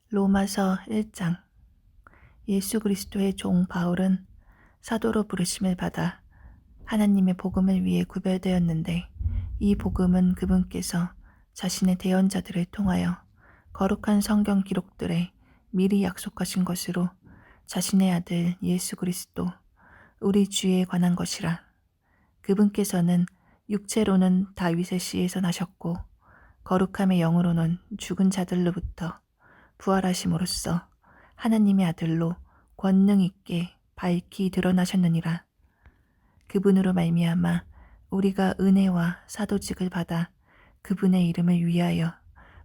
로마서 1장. 예수 그리스도의 종 바울은 사도로 부르심을 받아 하나님의 복음을 위해 구별되었는데, 이 복음은 그분께서 자신의 대언자들을 통하여 거룩한 성경 기록들에 미리 약속하신 것으로 자신의 아들 예수 그리스도 우리 주에 관한 것이라. 그분께서는 육체로는 다윗의 씨에서 나셨고 거룩함의 영으로는 죽은 자들로부터 부활하심으로써 하나님의 아들로 권능 있게 밝히 드러나셨느니라. 그분으로 말미암아 우리가 은혜와 사도직을 받아 그분의 이름을 위하여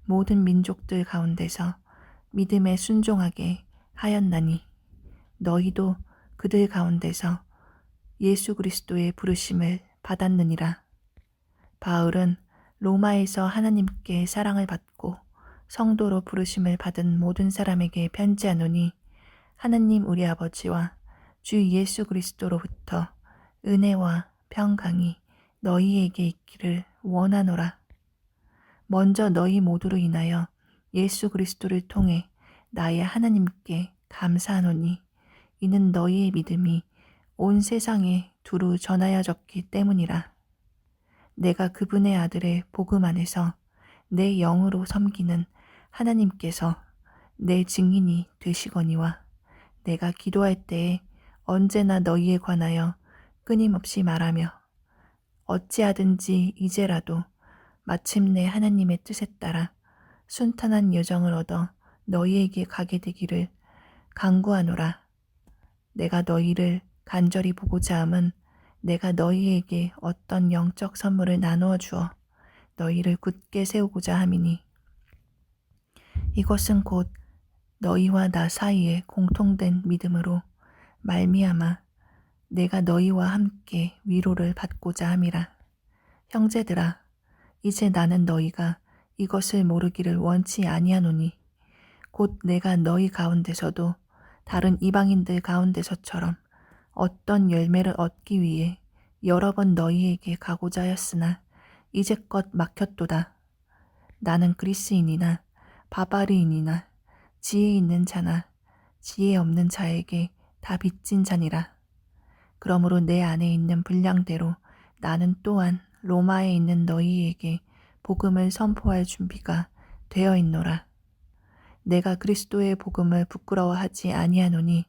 모든 민족들 가운데서 믿음에 순종하게 하였나니, 너희도 그들 가운데서 예수 그리스도의 부르심을 받았느니라. 바울은 로마에서 하나님께 사랑을 받고 성도로 부르심을 받은 모든 사람에게 편지하노니, 하나님 우리 아버지와 주 예수 그리스도로부터 은혜와 평강이 너희에게 있기를 원하노라. 먼저 너희 모두로 인하여 예수 그리스도를 통해 나의 하나님께 감사하노니, 이는 너희의 믿음이 온 세상에 두루 전하여졌기 때문이라. 내가 그분의 아들의 복음 안에서 내 영으로 섬기는 하나님께서 내 증인이 되시거니와, 내가 기도할 때에 언제나 너희에 관하여 끊임없이 말하며 어찌하든지 이제라도 마침내 하나님의 뜻에 따라 순탄한 여정을 얻어 너희에게 가게 되기를 간구하노라. 내가 너희를 간절히 보고자 함은 내가 너희에게 어떤 영적 선물을 나누어 주어 너희를 굳게 세우고자 함이니, 이것은 곧 너희와 나 사이에 공통된 믿음으로 말미암아 내가 너희와 함께 위로를 받고자 함이라. 형제들아, 이제 나는 너희가 이것을 모르기를 원치 아니하노니, 곧 내가 너희 가운데서도 다른 이방인들 가운데서처럼 어떤 열매를 얻기 위해 여러 번 너희에게 가고자 하였으나 이제껏 막혔도다. 나는 그리스인이나 바바리인이나 지혜 있는 자나 지혜 없는 자에게 다 빚진 자니라. 그러므로 내 안에 있는 분량대로 나는 또한 로마에 있는 너희에게 복음을 선포할 준비가 되어 있노라. 내가 그리스도의 복음을 부끄러워하지 아니하노니,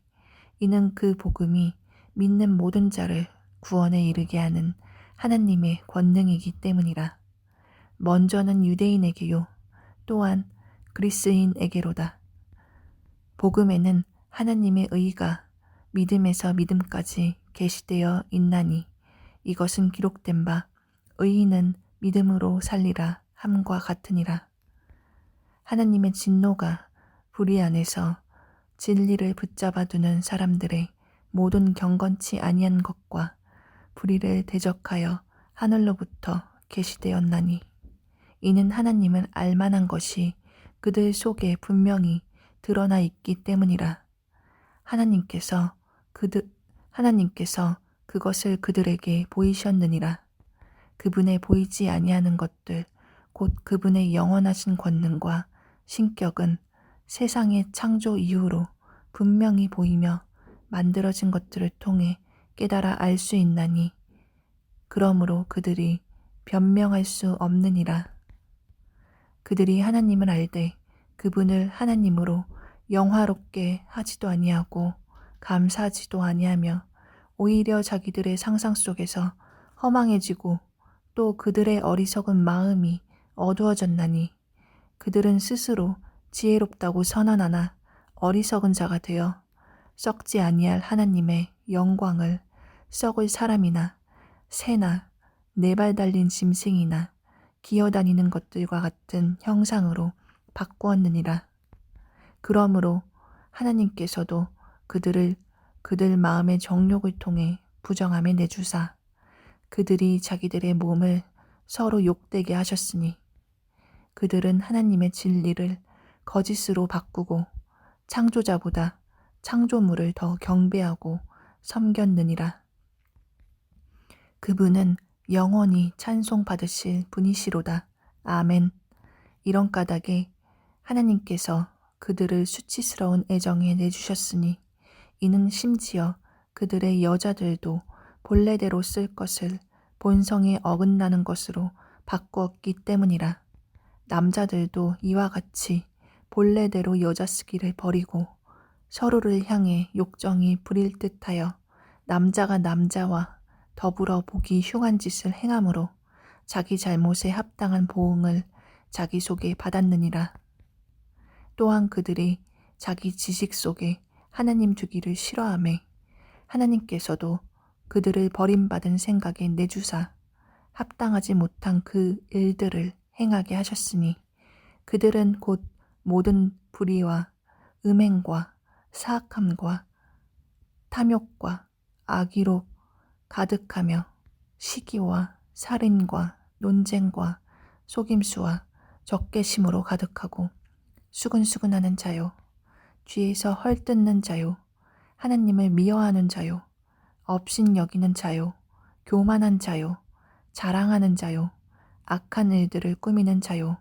이는 그 복음이 믿는 모든 자를 구원에 이르게 하는 하나님의 권능이기 때문이라. 먼저는 유대인에게요, 또한 그리스인에게로다. 복음에는 하나님의 의가 믿음에서 믿음까지 계시되어 있나니, 이것은 기록된 바 의인은 믿음으로 살리라 함과 같으니라. 하나님의 진노가 불의 안에서 진리를 붙잡아 두는 사람들의 모든 경건치 아니한 것과 불의를 대적하여 하늘로부터 계시되었나니, 이는 하나님은 알만한 것이 그들 속에 분명히 드러나 있기 때문이라. 하나님께서 그것을 그들에게 보이셨느니라. 그분의 보이지 아니하는 것들, 곧 그분의 영원하신 권능과 신격은 세상의 창조 이후로 분명히 보이며 만들어진 것들을 통해 깨달아 알 수 있나니, 그러므로 그들이 변명할 수 없느니라. 그들이 하나님을 알되 그분을 하나님으로 영화롭게 하지도 아니하고 감사하지도 아니하며, 오히려 자기들의 상상 속에서 허망해지고 또 그들의 어리석은 마음이 어두워졌나니, 그들은 스스로 지혜롭다고 선언하나 어리석은 자가 되어 썩지 아니할 하나님의 영광을 썩을 사람이나 새나 네 발 달린 짐승이나 기어다니는 것들과 같은 형상으로 바꾸었느니라. 그러므로 하나님께서도 그들을 그들 마음의 정욕을 통해 부정함에 내주사 그들이 자기들의 몸을 서로 욕되게 하셨으니, 그들은 하나님의 진리를 거짓으로 바꾸고 창조자보다 창조물을 더 경배하고 섬겼느니라. 그분은 영원히 찬송받으실 분이시로다. 아멘. 이런 까닭에 하나님께서 그들을 수치스러운 애정에 내주셨으니 이는 심지어 그들의 여자들도 본래대로 쓸 것을 본성에 어긋나는 것으로 바꾸었기 때문이라. 남자들도 이와 같이 본래대로 여자 쓰기를 버리고 서로를 향해 욕정이 부릴 듯하여 남자가 남자와 더불어 보기 흉한 짓을 행함으로 자기 잘못에 합당한 보응을 자기 속에 받았느니라. 또한 그들이 자기 지식 속에 하나님 두기를 싫어하매 하나님께서도 그들을 버림받은 생각에 내주사 합당하지 못한 그 일들을 행하게 하셨으니 그들은 곧 모든 불의와 음행과 사악함과 탐욕과 악의로 가득하며 시기와 살인과 논쟁과 속임수와 적개심으로 가득하고 수근수근하는 자요, 뒤에서 헐뜯는 자요, 하나님을 미워하는 자요, 업신여기는 자요, 교만한 자요, 자랑하는 자요, 악한 일들을 꾸미는 자요,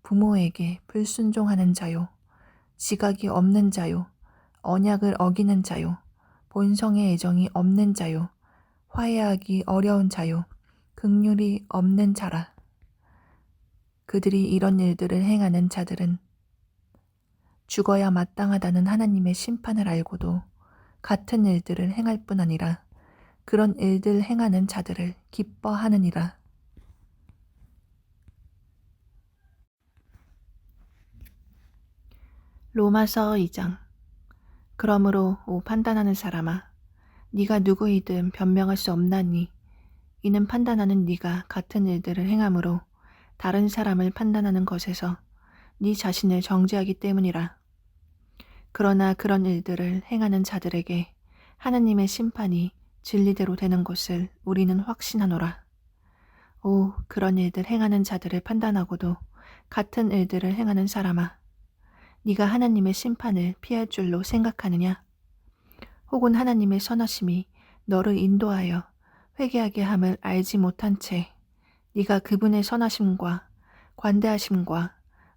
부모에게 불순종하는 자요, 지각이 없는 자요, 언약을 어기는 자요, 본성의 애정이 없는 자요, 화해하기 어려운 자요, 긍휼이 없는 자라. 그들이 이런 일들을 행하는 자들은 죽어야 마땅하다는 하나님의 심판을 알고도 같은 일들을 행할 뿐 아니라 그런 일들 행하는 자들을 기뻐하느니라. 로마서 2장. 그러므로 오 판단하는 사람아, 네가 누구이든 변명할 수 없나니 이는 판단하는 네가 같은 일들을 행함으로 다른 사람을 판단하는 것에서 네 자신을 정죄하기 때문이라. 그러나 그런 일들을 행하는 자들에게 하나님의 심판이 진리대로 되는 것을 우리는 확신하노라. 오, 그런 일들 행하는 자들을 판단하고도 같은 일들을 행하는 사람아, 네가 하나님의 심판을 피할 줄로 생각하느냐? 혹은 하나님의 선하심이 너를 인도하여 회개하게 함을 알지 못한 채 네가 그분의 선하심과 관대하심과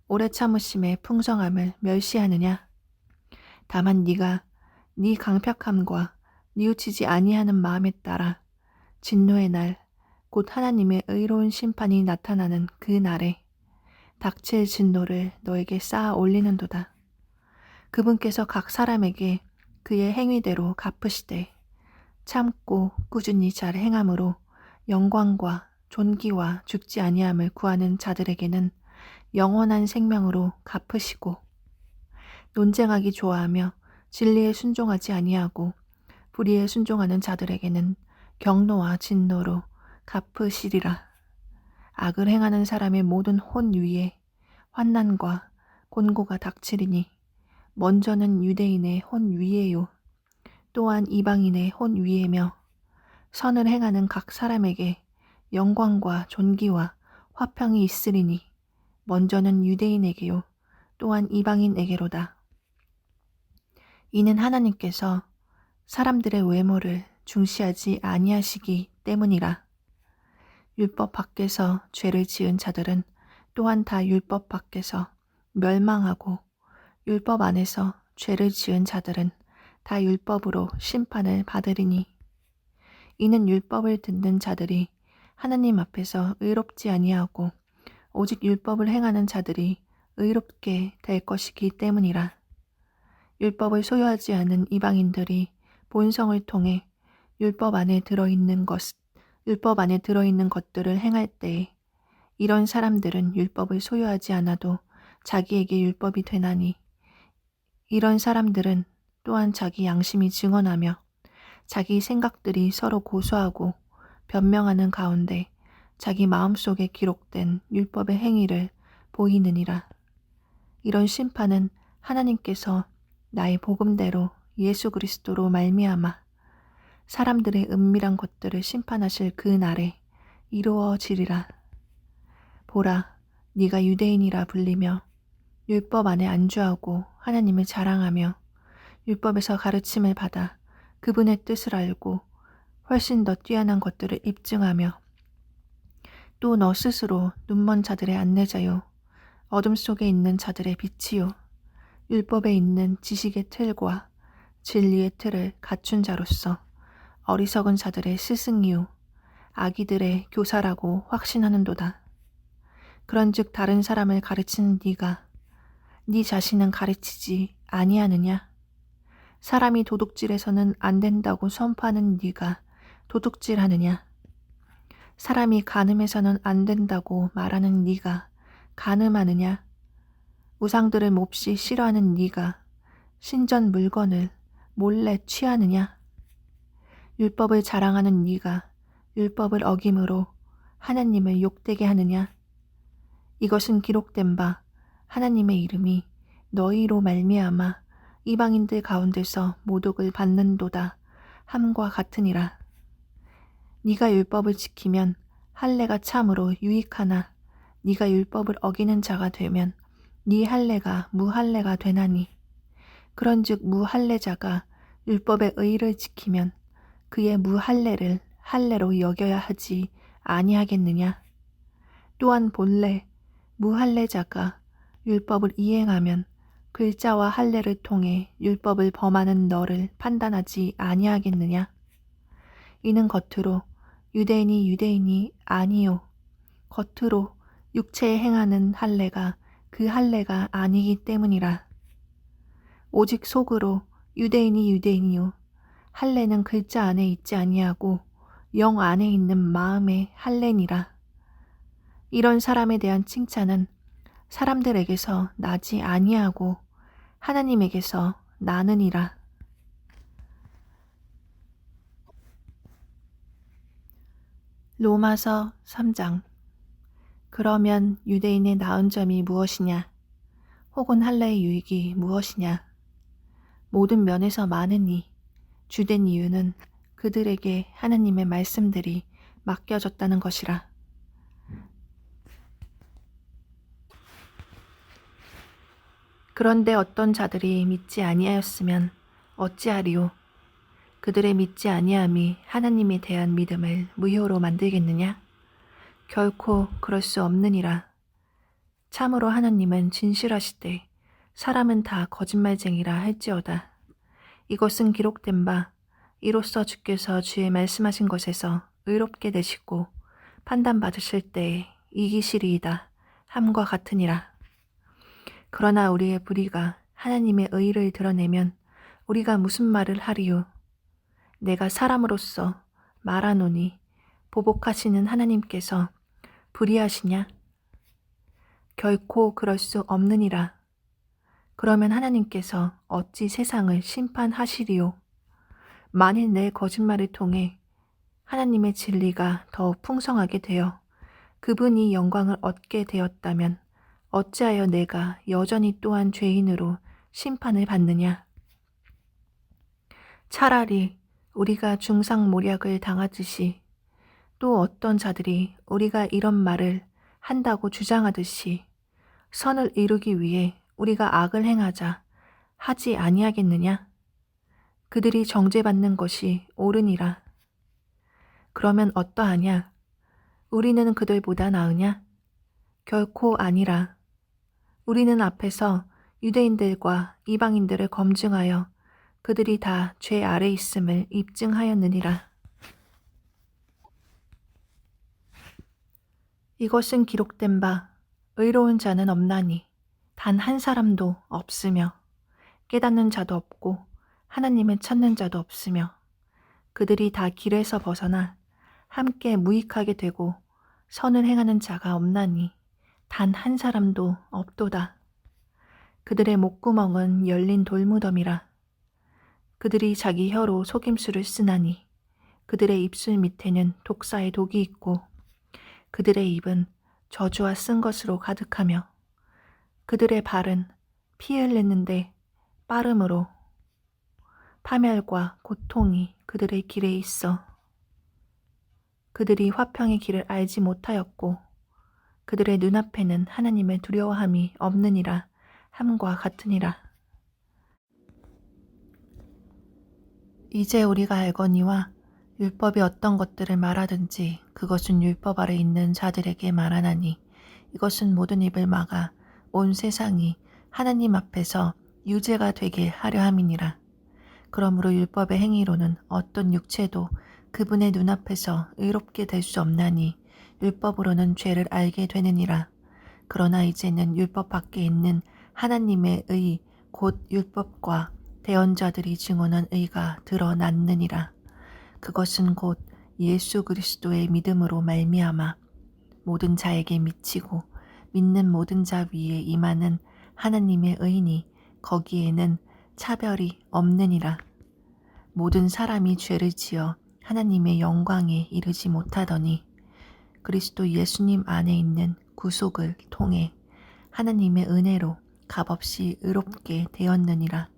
오래 참으심의 풍성함을 멸시하느냐? 다만 네가 네 강팍함과 뉘우치지 아니하는 마음에 따라 진노의 날, 곧 하나님의 의로운 심판이 나타나는 그 날에 닥칠 진노를 너에게 쌓아 올리는도다. 그분께서 각 사람에게 그의 행위대로 갚으시되 참고 꾸준히 잘 행함으로 영광과 존귀와 죽지 아니함을 구하는 자들에게는 영원한 생명으로 갚으시고 논쟁하기 좋아하며 진리에 순종하지 아니하고 불의에 순종하는 자들에게는 경노와 진노로 갚으시리라. 악을 행하는 사람의 모든 혼 위에 환난과 곤고가 닥치리니 먼저는 유대인의 혼 위에요, 또한 이방인의 혼 위에며 선을 행하는 각 사람에게 영광과 존귀와 화평이 있으리니 먼저는 유대인에게요, 또한 이방인에게로다. 이는 하나님께서 사람들의 외모를 중시하지 아니하시기 때문이라. 율법 밖에서 죄를 지은 자들은 또한 다 율법 밖에서 멸망하고 율법 안에서 죄를 지은 자들은 다 율법으로 심판을 받으리니 이는 율법을 듣는 자들이 하나님 앞에서 의롭지 아니하고 오직 율법을 행하는 자들이 의롭게 될 것이기 때문이라. 율법을 소유하지 않은 이방인들이 본성을 통해 율법 안에 들어있는 것들을 행할 때에 이런 사람들은 율법을 소유하지 않아도 자기에게 율법이 되나니 이런 사람들은 또한 자기 양심이 증언하며 자기 생각들이 서로 고소하고 변명하는 가운데 자기 마음속에 기록된 율법의 행위를 보이느니라. 이런 심판은 하나님께서 나의 복음대로 예수 그리스도로 말미암아 사람들의 은밀한 것들을 심판하실 그 날에 이루어지리라. 보라, 네가 유대인이라 불리며 율법 안에 안주하고 하나님을 자랑하며 율법에서 가르침을 받아 그분의 뜻을 알고 훨씬 더 뛰어난 것들을 입증하며 또 너 스스로 눈먼 자들의 안내자요, 어둠 속에 있는 자들의 빛이요, 율법에 있는 지식의 틀과 진리의 틀을 갖춘 자로서 어리석은 자들의 스승이요 아기들의 교사라고 확신하는도다. 그런즉 다른 사람을 가르치는 네가 네 자신은 가르치지 아니하느냐? 사람이 도둑질해서는 안 된다고 선포하는 네가 도둑질하느냐? 사람이 간음해서는 안 된다고 말하는 네가 간음하느냐? 우상들을 몹시 싫어하는 네가 신전 물건을 몰래 취하느냐? 율법을 자랑하는 네가 율법을 어김으로 하나님을 욕되게 하느냐? 이것은 기록된 바 하나님의 이름이 너희로 말미암아 이방인들 가운데서 모독을 받는도다 함과 같으니라. 네가 율법을 지키면 할례가 참으로 유익하나 네가 율법을 어기는 자가 되면 네 할례가 무할례가 되나니 그런즉 무할례자가 율법의 의를 지키면 그의 무할례를 할례로 여겨야 하지 아니하겠느냐. 또한 본래 무할례자가 율법을 이행하면 글자와 할례를 통해 율법을 범하는 너를 판단하지 아니하겠느냐. 이는 겉으로 유대인이 유대인이 아니요 겉으로 육체에 행하는 할례가 그 할례가 아니기 때문이라. 오직 속으로 유대인이 유대인이요 할례는 글자 안에 있지 아니하고 영 안에 있는 마음의 할례니라. 이런 사람에 대한 칭찬은 사람들에게서 나지 아니하고 하나님에게서 나느니라. 로마서 3장. 그러면 유대인의 나은 점이 무엇이냐? 혹은 할례의 유익이 무엇이냐? 모든 면에서 많으니 주된 이유는 그들에게 하나님의 말씀들이 맡겨졌다는 것이라. 그런데 어떤 자들이 믿지 아니하였으면 어찌하리요? 그들의 믿지 아니함이 하나님에 대한 믿음을 무효로 만들겠느냐? 결코 그럴 수 없느니라. 참으로 하나님은 진실하시되 사람은 다 거짓말쟁이라 할지어다. 이것은 기록된 바 이로써 주께서 주의 말씀하신 것에서 의롭게 되시고 판단받으실 때에 이기시리이다 함과 같으니라. 그러나 우리의 불의가 하나님의 의를 드러내면 우리가 무슨 말을 하리요? 내가 사람으로서 말하노니 보복하시는 하나님께서 불의하시냐? 결코 그럴 수 없느니라. 그러면 하나님께서 어찌 세상을 심판하시리요? 만일 내 거짓말을 통해 하나님의 진리가 더 풍성하게 되어 그분이 영광을 얻게 되었다면 어찌하여 내가 여전히 또한 죄인으로 심판을 받느냐? 차라리 우리가 중상모략을 당하듯이 또 어떤 자들이 우리가 이런 말을 한다고 주장하듯이 선을 이루기 위해 우리가 악을 행하자 하지 아니하겠느냐? 그들이 정죄받는 것이 옳으니라. 그러면 어떠하냐? 우리는 그들보다 나으냐? 결코 아니라. 우리는 앞에서 유대인들과 이방인들을 검증하여 그들이 다 죄 아래 있음을 입증하였느니라. 이것은 기록된 바 의로운 자는 없나니 단 한 사람도 없으며 깨닫는 자도 없고 하나님을 찾는 자도 없으며 그들이 다 길에서 벗어나 함께 무익하게 되고 선을 행하는 자가 없나니 단 한 사람도 없도다. 그들의 목구멍은 열린 돌무덤이라. 그들이 자기 혀로 속임수를 쓰나니 그들의 입술 밑에는 독사의 독이 있고 그들의 입은 저주와 쓴 것으로 가득하며 그들의 발은 피 흘렸는데 빠름으로 파멸과 고통이 그들의 길에 있어 그들이 화평의 길을 알지 못하였고 그들의 눈앞에는 하나님을 두려워함이 없느니라 함과 같으니라. 이제 우리가 알거니와 율법이 어떤 것들을 말하든지 그것은 율법 아래 있는 자들에게 말하나니 이것은 모든 입을 막아 온 세상이 하나님 앞에서 유죄가 되게 하려 함이니라. 그러므로 율법의 행위로는 어떤 육체도 그분의 눈앞에서 의롭게 될 수 없나니 율법으로는 죄를 알게 되느니라. 그러나 이제는 율법 밖에 있는 하나님의 의 곧 율법과 대언자들이 증언한 의가 드러났느니라. 그것은 곧 예수 그리스도의 믿음으로 말미암아 모든 자에게 미치고 믿는 모든 자 위에 임하는 하나님의 의니 거기에는 차별이 없느니라. 모든 사람이 죄를 지어 하나님의 영광에 이르지 못하더니 그리스도 예수님 안에 있는 구속을 통해 하나님의 은혜로 값없이 의롭게 되었느니라.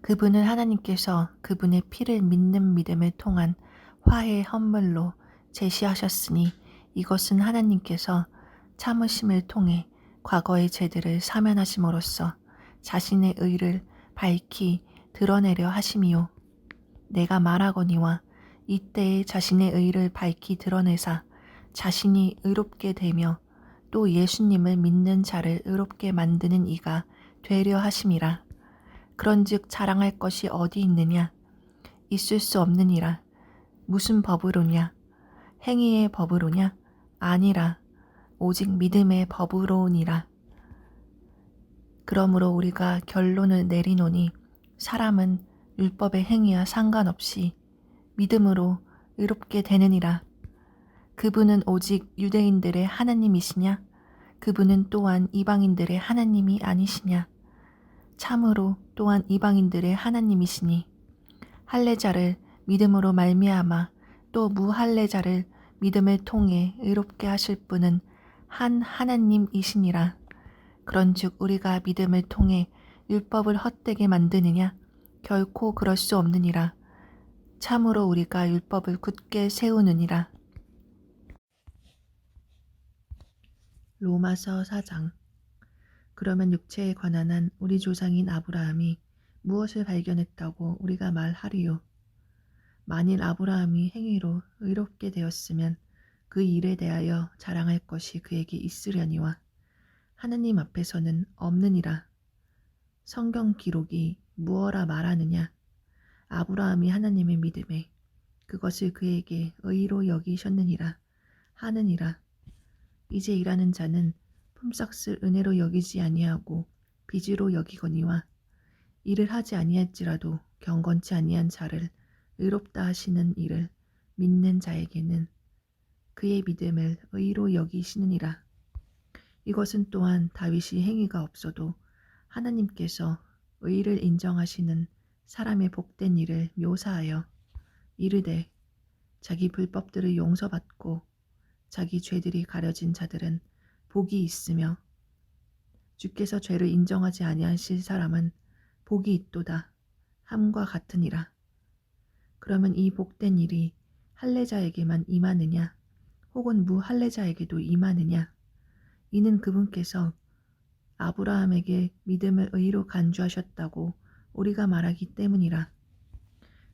그분은 하나님께서 그분의 피를 믿는 믿음을 통한 화해 헌물로 제시하셨으니 이것은 하나님께서 참으심을 통해 과거의 죄들을 사면하심으로써 자신의 의를 밝히 드러내려 하심이요. 내가 말하거니와 이때에 자신의 의를 밝히 드러내사 자신이 의롭게 되며 또 예수님을 믿는 자를 의롭게 만드는 이가 되려 하심이라. 그런즉 자랑할 것이 어디 있느냐? 있을 수 없느니라. 무슨 법으로냐? 행위의 법으로냐? 아니라 오직 믿음의 법으로니라. 그러므로 우리가 결론을 내리노니 사람은 율법의 행위와 상관없이 믿음으로 의롭게 되느니라. 그분은 오직 유대인들의 하나님이시냐? 그분은 또한 이방인들의 하나님이 아니시냐? 참으로 또한 이방인들의 하나님이시니 할례자를 믿음으로 말미암아 또 무할례자를 믿음을 통해 의롭게 하실 분은 한 하나님이시니라. 그런즉 우리가 믿음을 통해 율법을 헛되게 만드느냐? 결코 그럴 수 없느니라. 참으로 우리가 율법을 굳게 세우느니라. 로마서 4장. 그러면 육체에 관한 한 우리 조상인 아브라함이 무엇을 발견했다고 우리가 말하리요? 만일 아브라함이 행위로 의롭게 되었으면 그 일에 대하여 자랑할 것이 그에게 있으려니와 하느님 앞에서는 없느니라. 성경 기록이 무엇라 말하느냐? 아브라함이 하나님의 믿음에 그것을 그에게 의로 여기셨느니라 하느니라. 이제 일하는 자는 품삯을 은혜로 여기지 아니하고 빚으로 여기거니와 일을 하지 아니할지라도 경건치 아니한 자를 의롭다 하시는 이를 믿는 자에게는 그의 믿음을 의로 여기시느니라. 이것은 또한 다윗이 행위가 없어도 하나님께서 의를 인정하시는 사람의 복된 일을 묘사하여 이르되 자기 불법들을 용서받고 자기 죄들이 가려진 자들은 복이 있으며 주께서 죄를 인정하지 아니하실 사람은 복이 있도다 함과 같으니라. 그러면 이 복된 일이 할례자에게만 임하느냐 혹은 무할례자에게도 임하느냐? 이는 그분께서 아브라함에게 믿음을 의로 간주하셨다고 우리가 말하기 때문이라.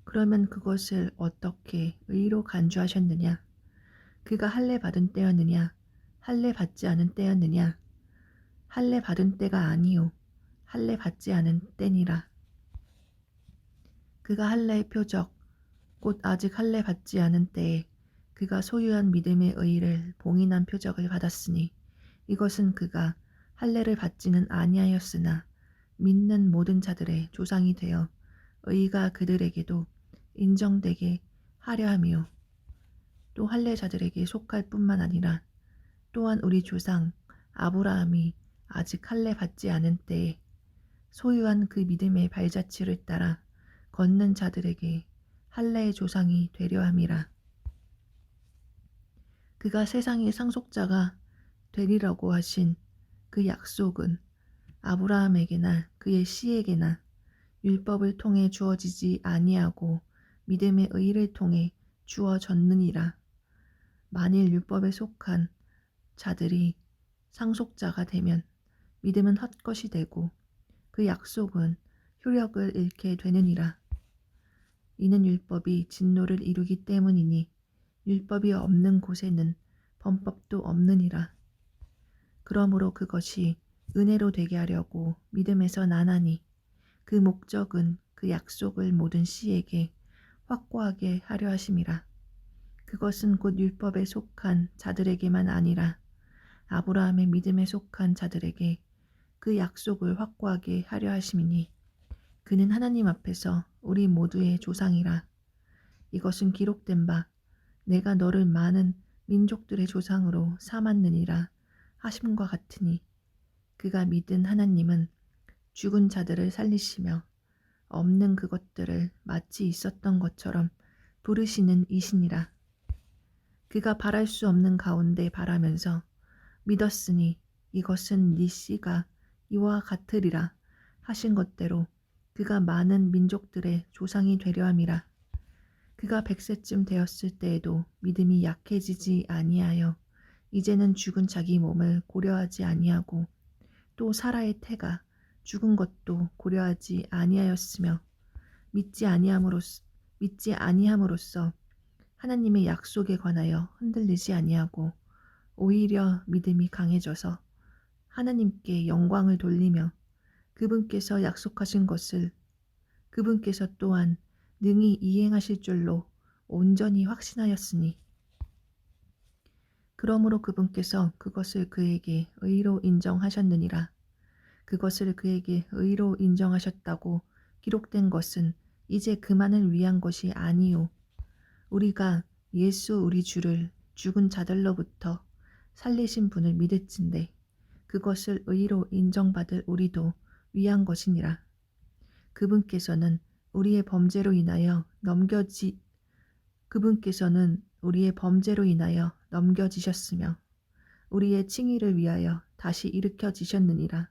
그러면 그것을 어떻게 의로 간주하셨느냐? 그가 할례 받은 때였느냐? 할례 받지 않은 때였느냐? 할례 받은 때가 아니요 할례 받지 않은 때니라. 그가 할례의 표적 곧 아직 할례 받지 않은 때에 그가 소유한 믿음의 의를 봉인한 표적을 받았으니 이것은 그가 할례를 받지는 아니하였으나 믿는 모든 자들의 조상이 되어 의가 그들에게도 인정되게 하려 함이요 또 할례자들에게 속할 뿐만 아니라 또한 우리 조상 아브라함이 아직 할례 받지 않은 때에 소유한 그 믿음의 발자취를 따라 걷는 자들에게 할례의 조상이 되려 함이라. 그가 세상의 상속자가 되리라고 하신 그 약속은 아브라함에게나 그의 씨에게나 율법을 통해 주어지지 아니하고 믿음의 의를 통해 주어졌느니라. 만일 율법에 속한 자들이 상속자가 되면 믿음은 헛것이 되고 그 약속은 효력을 잃게 되느니라. 이는 율법이 진노를 이루기 때문이니 율법이 없는 곳에는 범법도 없느니라. 그러므로 그것이 은혜로 되게 하려고 믿음에서 나나니 그 목적은 그 약속을 모든 씨에게 확고하게 하려 하심이라. 그것은 곧 율법에 속한 자들에게만 아니라 아브라함의 믿음에 속한 자들에게 그 약속을 확고하게 하려 하심이니 그는 하나님 앞에서 우리 모두의 조상이라. 이것은 기록된 바 내가 너를 많은 민족들의 조상으로 삼았느니라 하심과 같으니 그가 믿은 하나님은 죽은 자들을 살리시며 없는 그것들을 마치 있었던 것처럼 부르시는 이시니라. 그가 바랄 수 없는 가운데 바라면서 믿었으니 이것은 네 씨가 이와 같으리라 하신 것대로 그가 많은 민족들의 조상이 되려 함이라. 그가 100세쯤 되었을 때에도 믿음이 약해지지 아니하여 이제는 죽은 자기 몸을 고려하지 아니하고 또 사라의 태가 죽은 것도 고려하지 아니하였으며 믿지 아니함으로써 하나님의 약속에 관하여 흔들리지 아니하고 오히려 믿음이 강해져서 하나님께 영광을 돌리며 그분께서 약속하신 것을 그분께서 또한 능히 이행하실 줄로 온전히 확신하였으니 그러므로 그분께서 그것을 그에게 의로 인정하셨느니라. 그것을 그에게 의로 인정하셨다고 기록된 것은 이제 그만을 위한 것이 아니요 우리가 예수 우리 주를 죽은 자들로부터 살리신 분을 믿을진대 그것을 의로 인정받을 우리도 위한 것이니라. 그분께서는 우리의 범죄로 인하여 넘겨지셨으며 우리의 칭의를 위하여 다시 일으켜지셨느니라.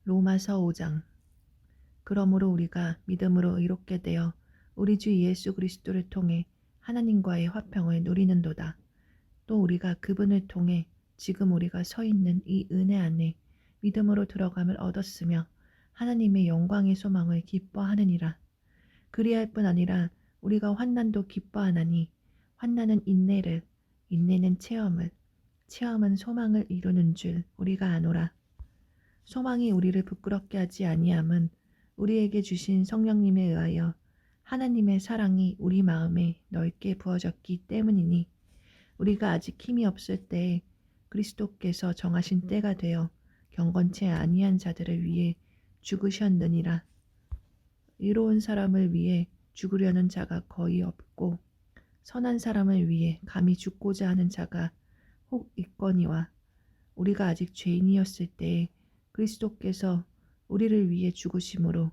로마서 5장. 그러므로 우리가 믿음으로 의롭게 되어 우리 주 예수 그리스도를 통해 하나님과의 화평을 누리는도다. 또 우리가 그분을 통해 지금 우리가 서 있는 이 은혜 안에 믿음으로 들어감을 얻었으며 하나님의 영광의 소망을 기뻐하느니라. 그리할 뿐 아니라 우리가 환난도 기뻐하나니 환난은 인내를, 인내는 체험을, 체험은 소망을 이루는 줄 우리가 아노라. 소망이 우리를 부끄럽게 하지 아니함은 우리에게 주신 성령님에 의하여 하나님의 사랑이 우리 마음에 넓게 부어졌기 때문이니 우리가 아직 힘이 없을 때에 그리스도께서 정하신 때가 되어 경건치 아니한 자들을 위해 죽으셨느니라. 의로운 사람을 위해 죽으려는 자가 거의 없고 선한 사람을 위해 감히 죽고자 하는 자가 혹 있거니와 우리가 아직 죄인이었을 때에 그리스도께서 우리를 위해 죽으심으로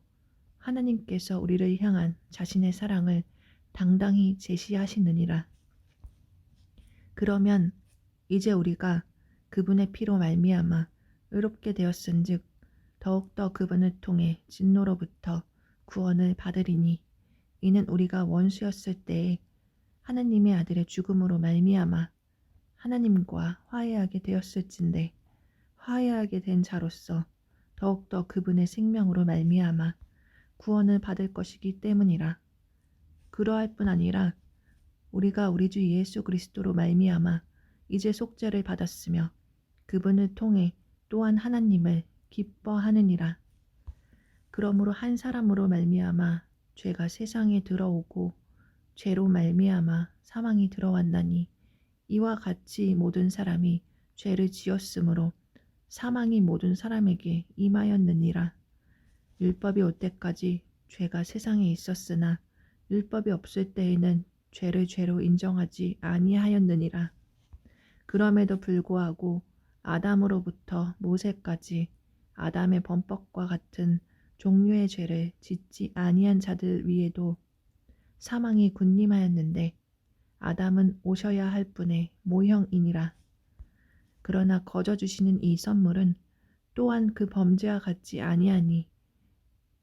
하나님께서 우리를 향한 자신의 사랑을 당당히 제시하시느니라. 그러면 이제 우리가 그분의 피로 말미암아 의롭게 되었은즉 더욱더 그분을 통해 진노로부터 구원을 받으리니 이는 우리가 원수였을 때에 하나님의 아들의 죽음으로 말미암아 하나님과 화해하게 되었을진데 화해하게 된 자로서 더욱더 그분의 생명으로 말미암아 구원을 받을 것이기 때문이라. 그러할 뿐 아니라 우리가 우리 주 예수 그리스도로 말미암아 이제 속죄를 받았으며 그분을 통해 또한 하나님을 기뻐하느니라. 그러므로 한 사람으로 말미암아 죄가 세상에 들어오고 죄로 말미암아 사망이 들어왔나니 이와 같이 모든 사람이 죄를 지었으므로 사망이 모든 사람에게 임하였느니라. 율법이 올 때까지 죄가 세상에 있었으나 율법이 없을 때에는 죄를 죄로 인정하지 아니하였느니라. 그럼에도 불구하고 아담으로부터 모세까지 아담의 범법과 같은 종류의 죄를 짓지 아니한 자들 위에도 사망이 군림하였는데 아담은 오셔야 할 분의 모형이니라. 그러나 거저 주시는 이 선물은 또한 그 범죄와 같지 아니하니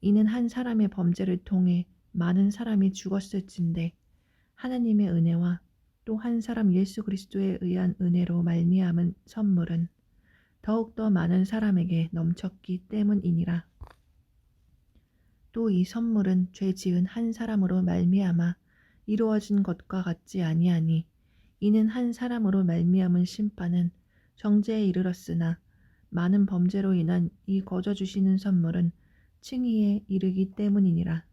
이는 한 사람의 범죄를 통해 많은 사람이 죽었을진데 하나님의 은혜와 또 한 사람 예수 그리스도에 의한 은혜로 말미암은 선물은 더욱더 많은 사람에게 넘쳤기 때문이니라. 또 이 선물은 죄 지은 한 사람으로 말미암아 이루어진 것과 같지 아니하니 이는 한 사람으로 말미암은 심판은 정죄에 이르렀으나 많은 범죄로 인한 이 거저 주시는 선물은 칭의에 이르기 때문이니라.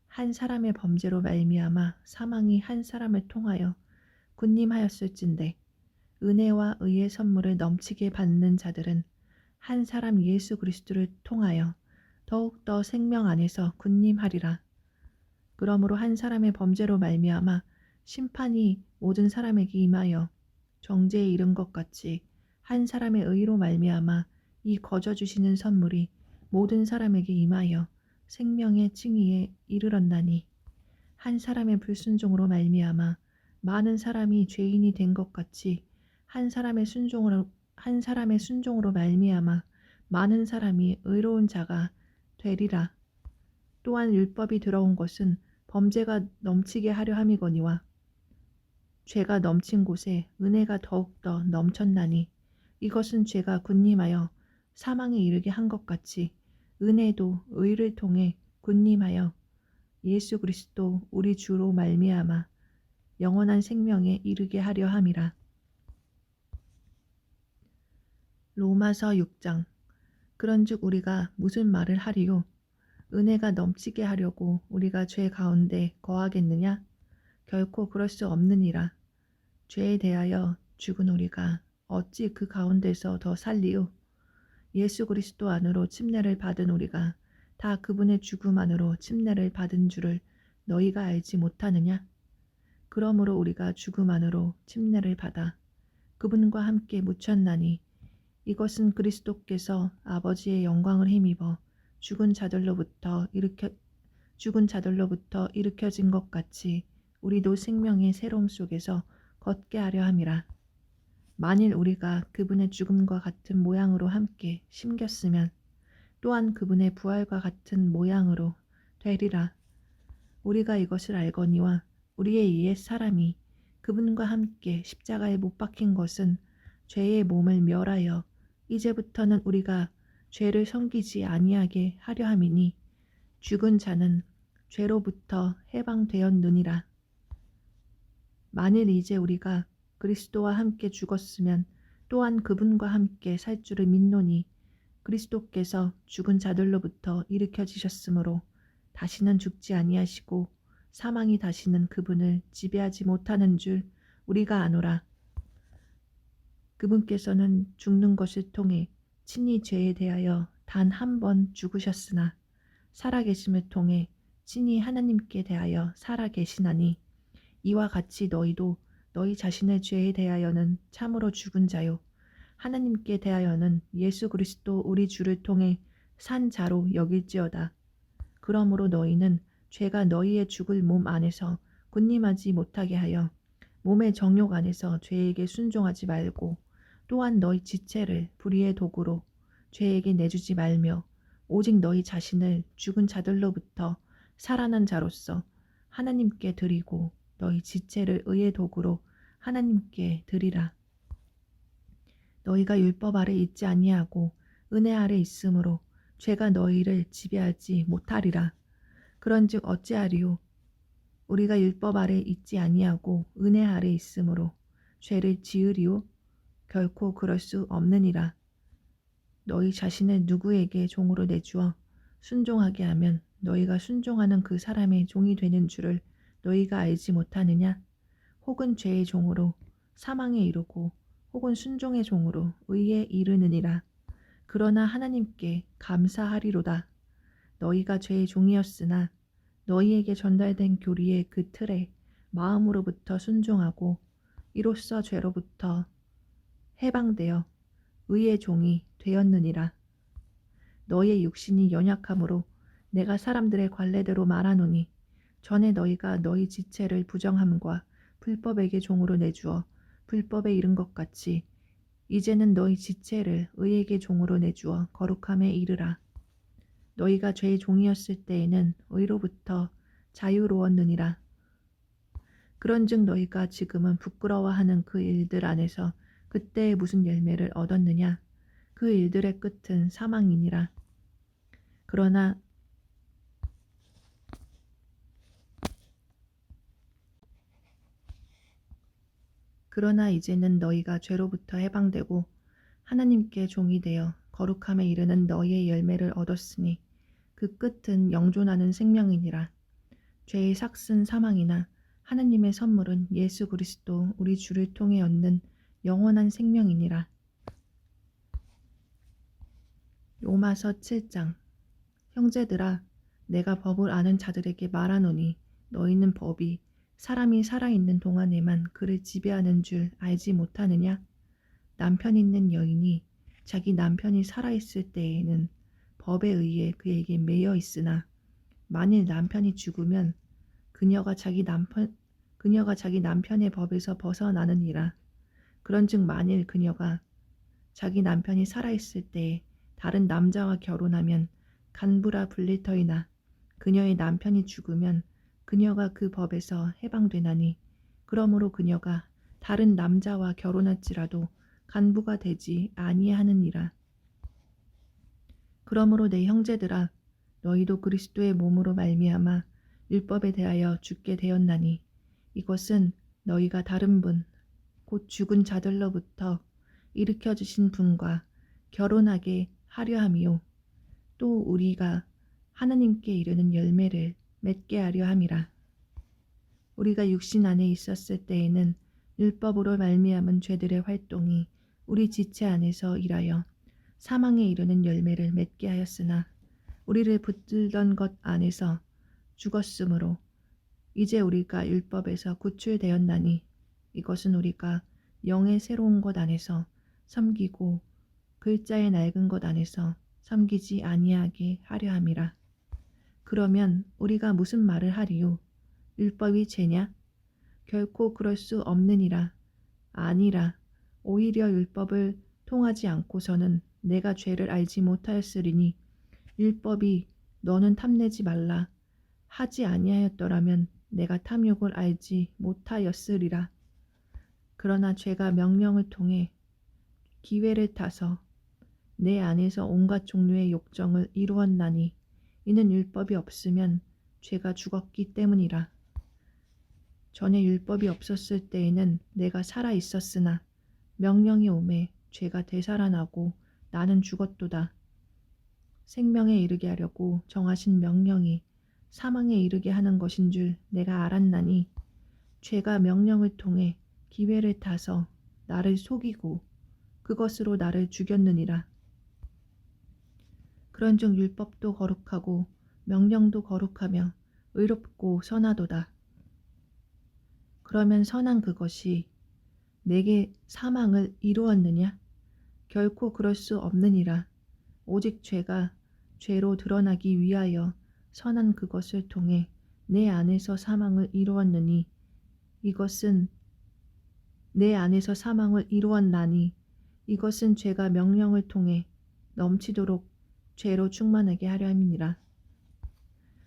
한 사람의 범죄로 말미암아 사망이 한 사람을 통하여 군림하였을진데 은혜와 의의 선물을 넘치게 받는 자들은 한 사람 예수 그리스도를 통하여 더욱더 생명 안에서 군림하리라. 그러므로 한 사람의 범죄로 말미암아 심판이 모든 사람에게 임하여 정죄에 이른 것 같이 한 사람의 의로 말미암아 이 거저 주시는 선물이 모든 사람에게 임하여 생명의 칭의에 이르렀나니 한 사람의 불순종으로 말미암아 많은 사람이 죄인이 된 것 같이 한 사람의 순종으로 말미암아 많은 사람이 의로운 자가 되리라. 또한 율법이 들어온 것은 범죄가 넘치게 하려 함이거니와 죄가 넘친 곳에 은혜가 더욱더 넘쳤나니 이것은 죄가 군림하여 사망에 이르게 한 것 같이 은혜도 의를 통해 군림하여 예수 그리스도 우리 주로 말미암아 영원한 생명에 이르게 하려 함이라. 로마서 6장. 그런즉 우리가 무슨 말을 하리요? 은혜가 넘치게 하려고 우리가 죄 가운데 거하겠느냐? 결코 그럴 수 없느니라. 죄에 대하여 죽은 우리가 어찌 그 가운데서 더 살리요? 예수 그리스도 안으로 침례를 받은 우리가 다 그분의 죽음 안으로 침례를 받은 줄을 너희가 알지 못하느냐? 그러므로 우리가 죽음 안으로 침례를 받아 그분과 함께 묻혔나니 이것은 그리스도께서 아버지의 영광을 힘입어 죽은 자들로부터 일으켜진 것 같이 우리도 생명의 새로움 속에서 걷게 하려 함이라. 만일 우리가 그분의 죽음과 같은 모양으로 함께 심겼으면 또한 그분의 부활과 같은 모양으로 되리라. 우리가 이것을 알거니와 우리의 옛 사람이 그분과 함께 십자가에 못 박힌 것은 죄의 몸을 멸하여 이제부터는 우리가 죄를 섬기지 아니하게 하려 함이니 죽은 자는 죄로부터 해방되었느니라. 만일 이제 우리가 그리스도와 함께 죽었으면 또한 그분과 함께 살 줄을 믿노니 그리스도께서 죽은 자들로부터 일으켜지셨으므로 다시는 죽지 아니하시고 사망이 다시는 그분을 지배하지 못하는 줄 우리가 아노라. 그분께서는 죽는 것을 통해 친히 죄에 대하여 단 한 번 죽으셨으나 살아계심을 통해 친히 하나님께 대하여 살아계시나니 이와 같이 너희도 너희 자신의 죄에 대하여는 참으로 죽은 자요 하나님께 대하여는 예수 그리스도 우리 주를 통해 산 자로 여길지어다. 그러므로 너희는 죄가 너희의 죽을 몸 안에서 군림하지 못하게 하여 몸의 정욕 안에서 죄에게 순종하지 말고 또한 너희 지체를 불의의 도구로 죄에게 내주지 말며 오직 너희 자신을 죽은 자들로부터 살아난 자로서 하나님께 드리고 너희 지체를 의의 도구로 하나님께 드리라. 너희가 율법 아래 있지 아니하고 은혜 아래 있으므로 죄가 너희를 지배하지 못하리라. 그런즉 어찌하리요? 우리가 율법 아래 있지 아니하고 은혜 아래 있으므로 죄를 지으리요? 결코 그럴 수 없느니라. 너희 자신을 누구에게 종으로 내주어 순종하게 하면 너희가 순종하는 그 사람의 종이 되는 줄을 너희가 알지 못하느냐? 혹은 죄의 종으로 사망에 이르고 혹은 순종의 종으로 의에 이르느니라. 그러나 하나님께 감사하리로다. 너희가 죄의 종이었으나 너희에게 전달된 교리의 그 틀에 마음으로부터 순종하고 이로써 죄로부터 해방되어 의의 종이 되었느니라. 너희의 육신이 연약함으로 내가 사람들의 관례대로 말하노니 전에 너희가 너희 지체를 부정함과 불법에게 종으로 내주어 불법에 이른 것 같이 이제는 너희 지체를 의에게 종으로 내주어 거룩함에 이르라. 너희가 죄의 종이었을 때에는 의로부터 자유로웠느니라. 그런즉 너희가 지금은 부끄러워하는 그 일들 안에서 그때에 무슨 열매를 얻었느냐? 그 일들의 끝은 사망이니라. 그러나 그러나 이제는 너희가 죄로부터 해방되고 하나님께 종이 되어 거룩함에 이르는 너희의 열매를 얻었으니 그 끝은 영존하는 생명이니라. 죄의 삭은 사망이나 하나님의 선물은 예수 그리스도 우리 주를 통해 얻는 영원한 생명이니라. 로마서 7장. 형제들아, 내가 법을 아는 자들에게 말하노니 너희는 법이 사람이 살아있는 동안에만 그를 지배하는 줄 알지 못하느냐? 남편 있는 여인이 자기 남편이 살아있을 때에는 법에 의해 그에게 매여 있으나 만일 남편이 죽으면 그녀가 자기 남편의 법에서 벗어나느니라. 그런즉 만일 그녀가 자기 남편이 살아있을 때에 다른 남자와 결혼하면 간부라 불릴 터이나 그녀의 남편이 죽으면 그녀가 그 법에서 해방되나니 그러므로 그녀가 다른 남자와 결혼할지라도 간부가 되지 아니하느니라. 그러므로 내 형제들아, 너희도 그리스도의 몸으로 말미암아 율법에 대하여 죽게 되었나니 이것은 너희가 다른 분, 곧 죽은 자들로부터 일으켜 주신 분과 결혼하게 하려 함이요 또 우리가 하나님께 이르는 열매를 맺게 하려 함이라. 우리가 육신 안에 있었을 때에는 율법으로 말미암은 죄들의 활동이 우리 지체 안에서 일하여 사망에 이르는 열매를 맺게 하였으나 우리를 붙들던 것 안에서 죽었으므로 이제 우리가 율법에서 구출되었나니 이것은 우리가 영의 새로운 것 안에서 섬기고 글자의 낡은 것 안에서 섬기지 아니하게 하려 함이라. 그러면 우리가 무슨 말을 하리요? 율법이 죄냐? 결코 그럴 수 없느니라. 아니라 오히려 율법을 통하지 않고서는 내가 죄를 알지 못하였으리니 율법이 너는 탐내지 말라 하지 아니하였더라면 내가 탐욕을 알지 못하였으리라. 그러나 죄가 명령을 통해 기회를 타서 내 안에서 온갖 종류의 욕정을 이루었나니 이는 율법이 없으면 죄가 죽었기 때문이라. 전에 율법이 없었을 때에는 내가 살아 있었으나 명령이 오매 죄가 되살아나고 나는 죽었도다. 생명에 이르게 하려고 정하신 명령이 사망에 이르게 하는 것인 줄 내가 알았나니 죄가 명령을 통해 기회를 타서 나를 속이고 그것으로 나를 죽였느니라. 그런즉 율법도 거룩하고 명령도 거룩하며 의롭고 선하도다. 그러면 선한 그것이 내게 사망을 이루었느냐? 결코 그럴 수 없느니라. 오직 죄가 죄로 드러나기 위하여 선한 그것을 통해 내 안에서 사망을 이루었느니 이것은 내 안에서 사망을 이루었나니 이것은 죄가 명령을 통해 넘치도록 죄로 충만하게 하려 함이니라.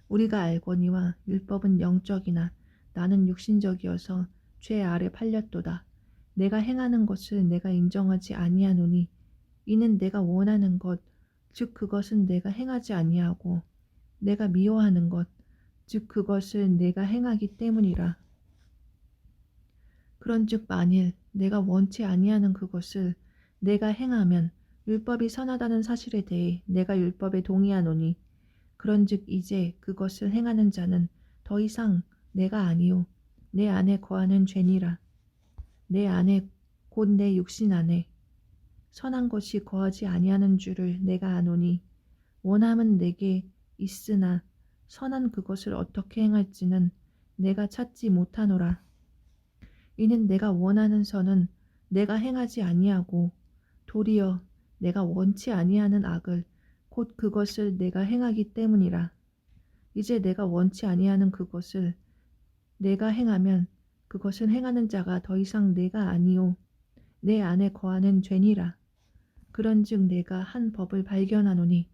우리가 알거니와 율법은 영적이나 나는 육신적이어서 죄 아래 팔렸도다. 내가 행하는 것을 내가 인정하지 아니하노니 이는 내가 원하는 것, 즉 그것은 내가 행하지 아니하고 내가 미워하는 것, 즉 그것을 내가 행하기 때문이라. 그런즉 만일 내가 원치 아니하는 그것을 내가 행하면 율법이 선하다는 사실에 대해 내가 율법에 동의하노니 그런즉 이제 그것을 행하는 자는 더 이상 내가 아니요 내 안에 거하는 죄니라. 내 안에 곧 내 육신 안에 선한 것이 거하지 아니하는 줄을 내가 아노니 원함은 내게 있으나 선한 그것을 어떻게 행할지는 내가 찾지 못하노라. 이는 내가 원하는 선은 내가 행하지 아니하고 도리어 내가 원치 아니하는 악을 곧 그것을 내가 행하기 때문이라. 이제 내가 원치 아니하는 그것을 내가 행하면 그것을 행하는 자가 더 이상 내가 아니요 내 안에 거하는 죄니라. 그런즉 내가 한 법을 발견하노니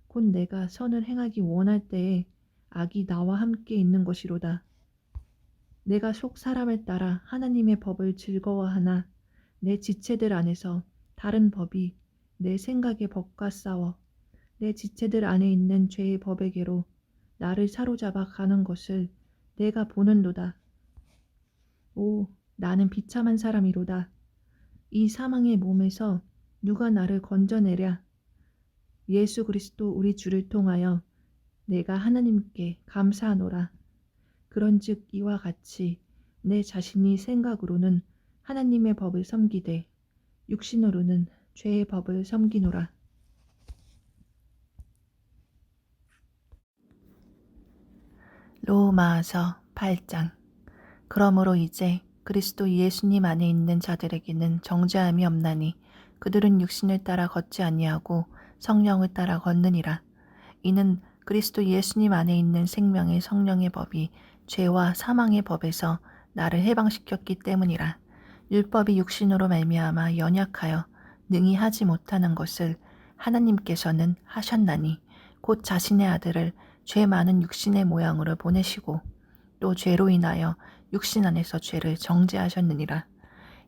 곧 내가 선을 행하기 원할 때에 악이 나와 함께 있는 것이로다. 내가 속 사람을 따라 하나님의 법을 즐거워하나 내 지체들 안에서 다른 법이 내 생각의 법과 싸워 내 지체들 안에 있는 죄의 법에게로 나를 사로잡아 가는 것을 내가 보는도다. 오, 나는 비참한 사람이로다. 이 사망의 몸에서 누가 나를 건져내랴. 예수 그리스도 우리 주를 통하여 내가 하나님께 감사하노라. 그런즉 이와 같이 내 자신이 생각으로는 하나님의 법을 섬기되 육신으로는 죄의 법을 섬기노라. 로마서 8장. 그러므로 이제 그리스도 예수님 안에 있는 자들에게는 정죄함이 없나니 그들은 육신을 따라 걷지 아니하고 성령을 따라 걷느니라. 이는 그리스도 예수님 안에 있는 생명의 성령의 법이 죄와 사망의 법에서 나를 해방시켰기 때문이라. 율법이 육신으로 말미암아 연약하여 능히 하지 못하는 것을 하나님께서는 하셨나니 곧 자신의 아들을 죄 많은 육신의 모양으로 보내시고 또 죄로 인하여 육신 안에서 죄를 정죄하셨느니라.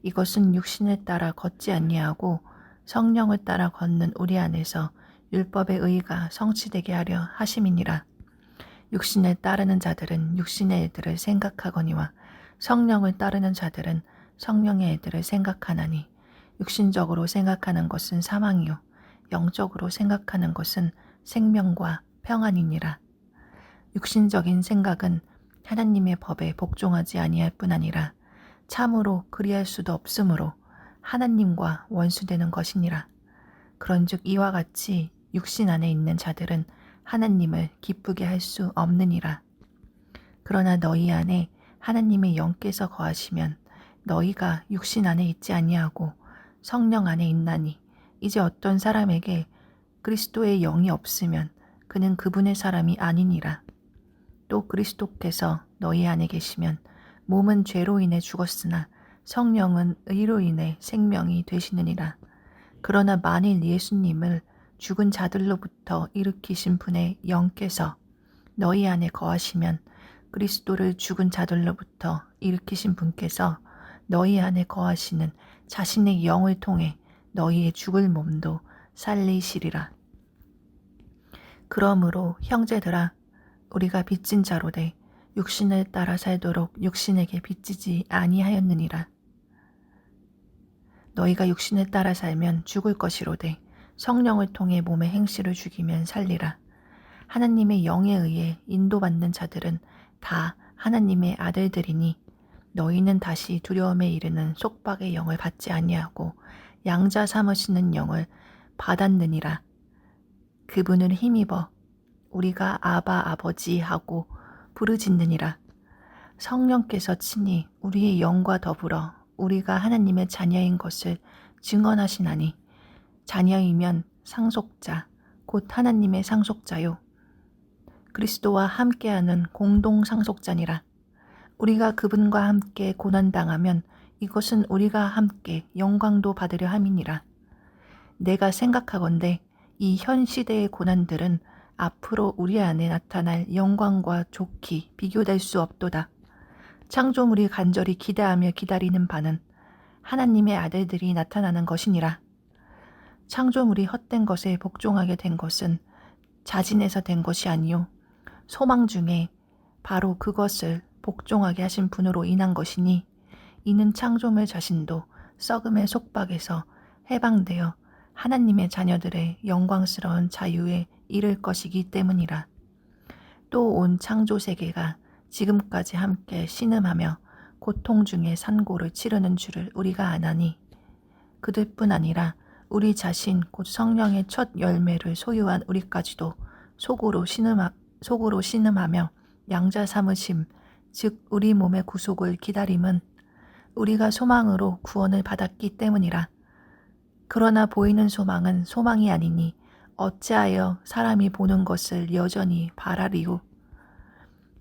이것은 육신을 따라 걷지 아니하고 성령을 따라 걷는 우리 안에서 율법의 의가 성취되게 하려 하심이니라. 육신을 따르는 자들은 육신의 애들을 생각하거니와 성령을 따르는 자들은 성령의 애들을 생각하나니 육신적으로 생각하는 것은 사망이요 영적으로 생각하는 것은 생명과 평안이니라. 육신적인 생각은 하나님의 법에 복종하지 아니할 뿐 아니라 참으로 그리할 수도 없으므로 하나님과 원수되는 것이니라. 그런즉 이와 같이 육신 안에 있는 자들은 하나님을 기쁘게 할 수 없느니라. 그러나 너희 안에 하나님의 영께서 거하시면 너희가 육신 안에 있지 아니하고 성령 안에 있나니 이제 어떤 사람에게 그리스도의 영이 없으면 그는 그분의 사람이 아니니라. 또 그리스도께서 너희 안에 계시면 몸은 죄로 인해 죽었으나 성령은 의로 인해 생명이 되시느니라. 그러나 만일 예수님을 죽은 자들로부터 일으키신 분의 영께서 너희 안에 거하시면 그리스도를 죽은 자들로부터 일으키신 분께서 너희 안에 거하시는 자신의 영을 통해 너희의 죽을 몸도 살리시리라. 그러므로 형제들아 우리가 빚진 자로되 육신을 따라 살도록 육신에게 빚지지 아니하였느니라. 너희가 육신을 따라 살면 죽을 것이로되 성령을 통해 몸의 행실을 죽이면 살리라. 하나님의 영에 의해 인도받는 자들은 다 하나님의 아들들이니 너희는 다시 두려움에 이르는 속박의 영을 받지 아니하고 양자 삼으시는 영을 받았느니라. 그분을 힘입어 우리가 아바 아버지 하고 부르짖느니라. 성령께서 친히 우리의 영과 더불어 우리가 하나님의 자녀인 것을 증언하시나니 자녀이면 상속자 곧 하나님의 상속자요 그리스도와 함께하는 공동 상속자니라. 우리가 그분과 함께 고난당하면 이것은 우리가 함께 영광도 받으려 함이니라. 내가 생각하건대 이 현 시대의 고난들은 앞으로 우리 안에 나타날 영광과 좋기 비교될 수 없도다. 창조물이 간절히 기대하며 기다리는 바는 하나님의 아들들이 나타나는 것이니라. 창조물이 헛된 것에 복종하게 된 것은 자진해서 된 것이 아니요 소망 중에 바로 그것을 복종하게 하신 분으로 인한 것이니 이는 창조물 자신도 썩음의 속박에서 해방되어 하나님의 자녀들의 영광스러운 자유에 이를 것이기 때문이라. 또 온 창조 세계가 지금까지 함께 신음하며 고통 중에 산고를 치르는 줄을 우리가 아나니 그들뿐 아니라 우리 자신 곧 성령의 첫 열매를 소유한 우리까지도 속으로 신음하며 양자 삼으심 즉 우리 몸의 구속을 기다림은 우리가 소망으로 구원을 받았기 때문이라. 그러나 보이는 소망은 소망이 아니니 어찌하여 사람이 보는 것을 여전히 바라리요.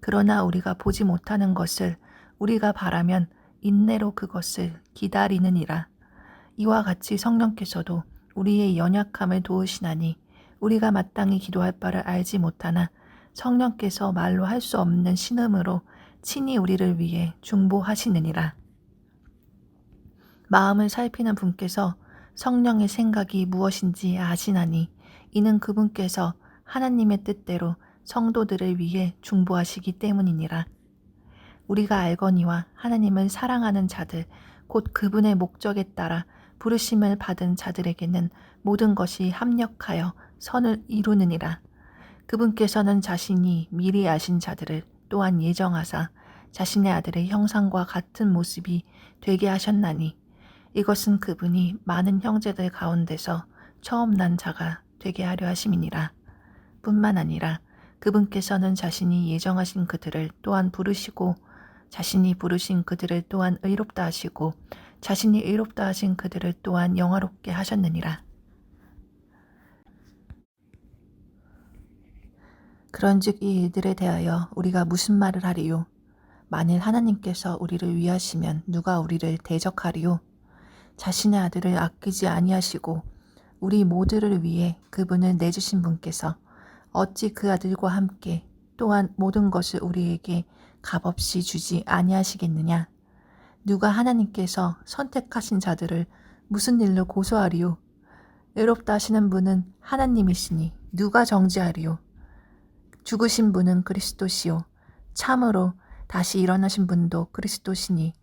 그러나 우리가 보지 못하는 것을 우리가 바라면 인내로 그것을 기다리느니라. 이와 같이 성령께서도 우리의 연약함을 도우시나니 우리가 마땅히 기도할 바를 알지 못하나 성령께서 말로 할 수 없는 신음으로 친히 우리를 위해 중보하시느니라. 마음을 살피는 분께서 성령의 생각이 무엇인지 아시나니 이는 그분께서 하나님의 뜻대로 성도들을 위해 중보하시기 때문이니라. 우리가 알거니와 하나님을 사랑하는 자들 곧 그분의 목적에 따라 부르심을 받은 자들에게는 모든 것이 합력하여 선을 이루느니라. 그분께서는 자신이 미리 아신 자들을 또한 예정하사 자신의 아들의 형상과 같은 모습이 되게 하셨나니 이것은 그분이 많은 형제들 가운데서 처음 난 자가 되게 하려 하심이니라. 뿐만 아니라 그분께서는 자신이 예정하신 그들을 또한 부르시고 자신이 부르신 그들을 또한 의롭다 하시고 자신이 의롭다 하신 그들을 또한 영화롭게 하셨느니라. 그런즉 이 일들에 대하여 우리가 무슨 말을 하리요? 만일 하나님께서 우리를 위하시면 누가 우리를 대적하리요? 자신의 아들을 아끼지 아니하시고 우리 모두를 위해 그분을 내주신 분께서 어찌 그 아들과 함께 또한 모든 것을 우리에게 값없이 주지 아니하시겠느냐? 누가 하나님께서 선택하신 자들을 무슨 일로 고소하리요? 의롭다 하시는 분은 하나님이시니 누가 정죄하리요? 죽으신 분은 그리스도시요 참으로 다시 일어나신 분도 그리스도시니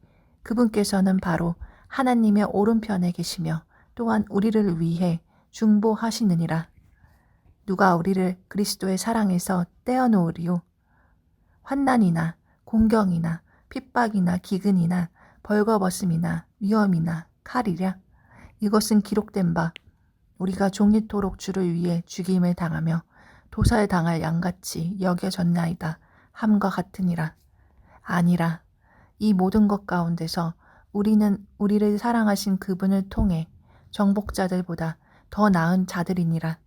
그분께서는 바로 하나님의 오른편에 계시며 또한 우리를 위해 중보하시느니라. 누가 우리를 그리스도의 사랑에서 떼어놓으리요? 환난이나 공경이나 핍박이나 기근이나 벌거벗음이나 위험이나 칼이랴. 이것은 기록된 바 우리가 종일토록 주를 위해 죽임을 당하며 도살당할 양같이 여겨졌나이다 함과 같으니라. 아니라 이 모든 것 가운데서 우리는 우리를 사랑하신 그분을 통해 정복자들보다 더 나은 자들이니라.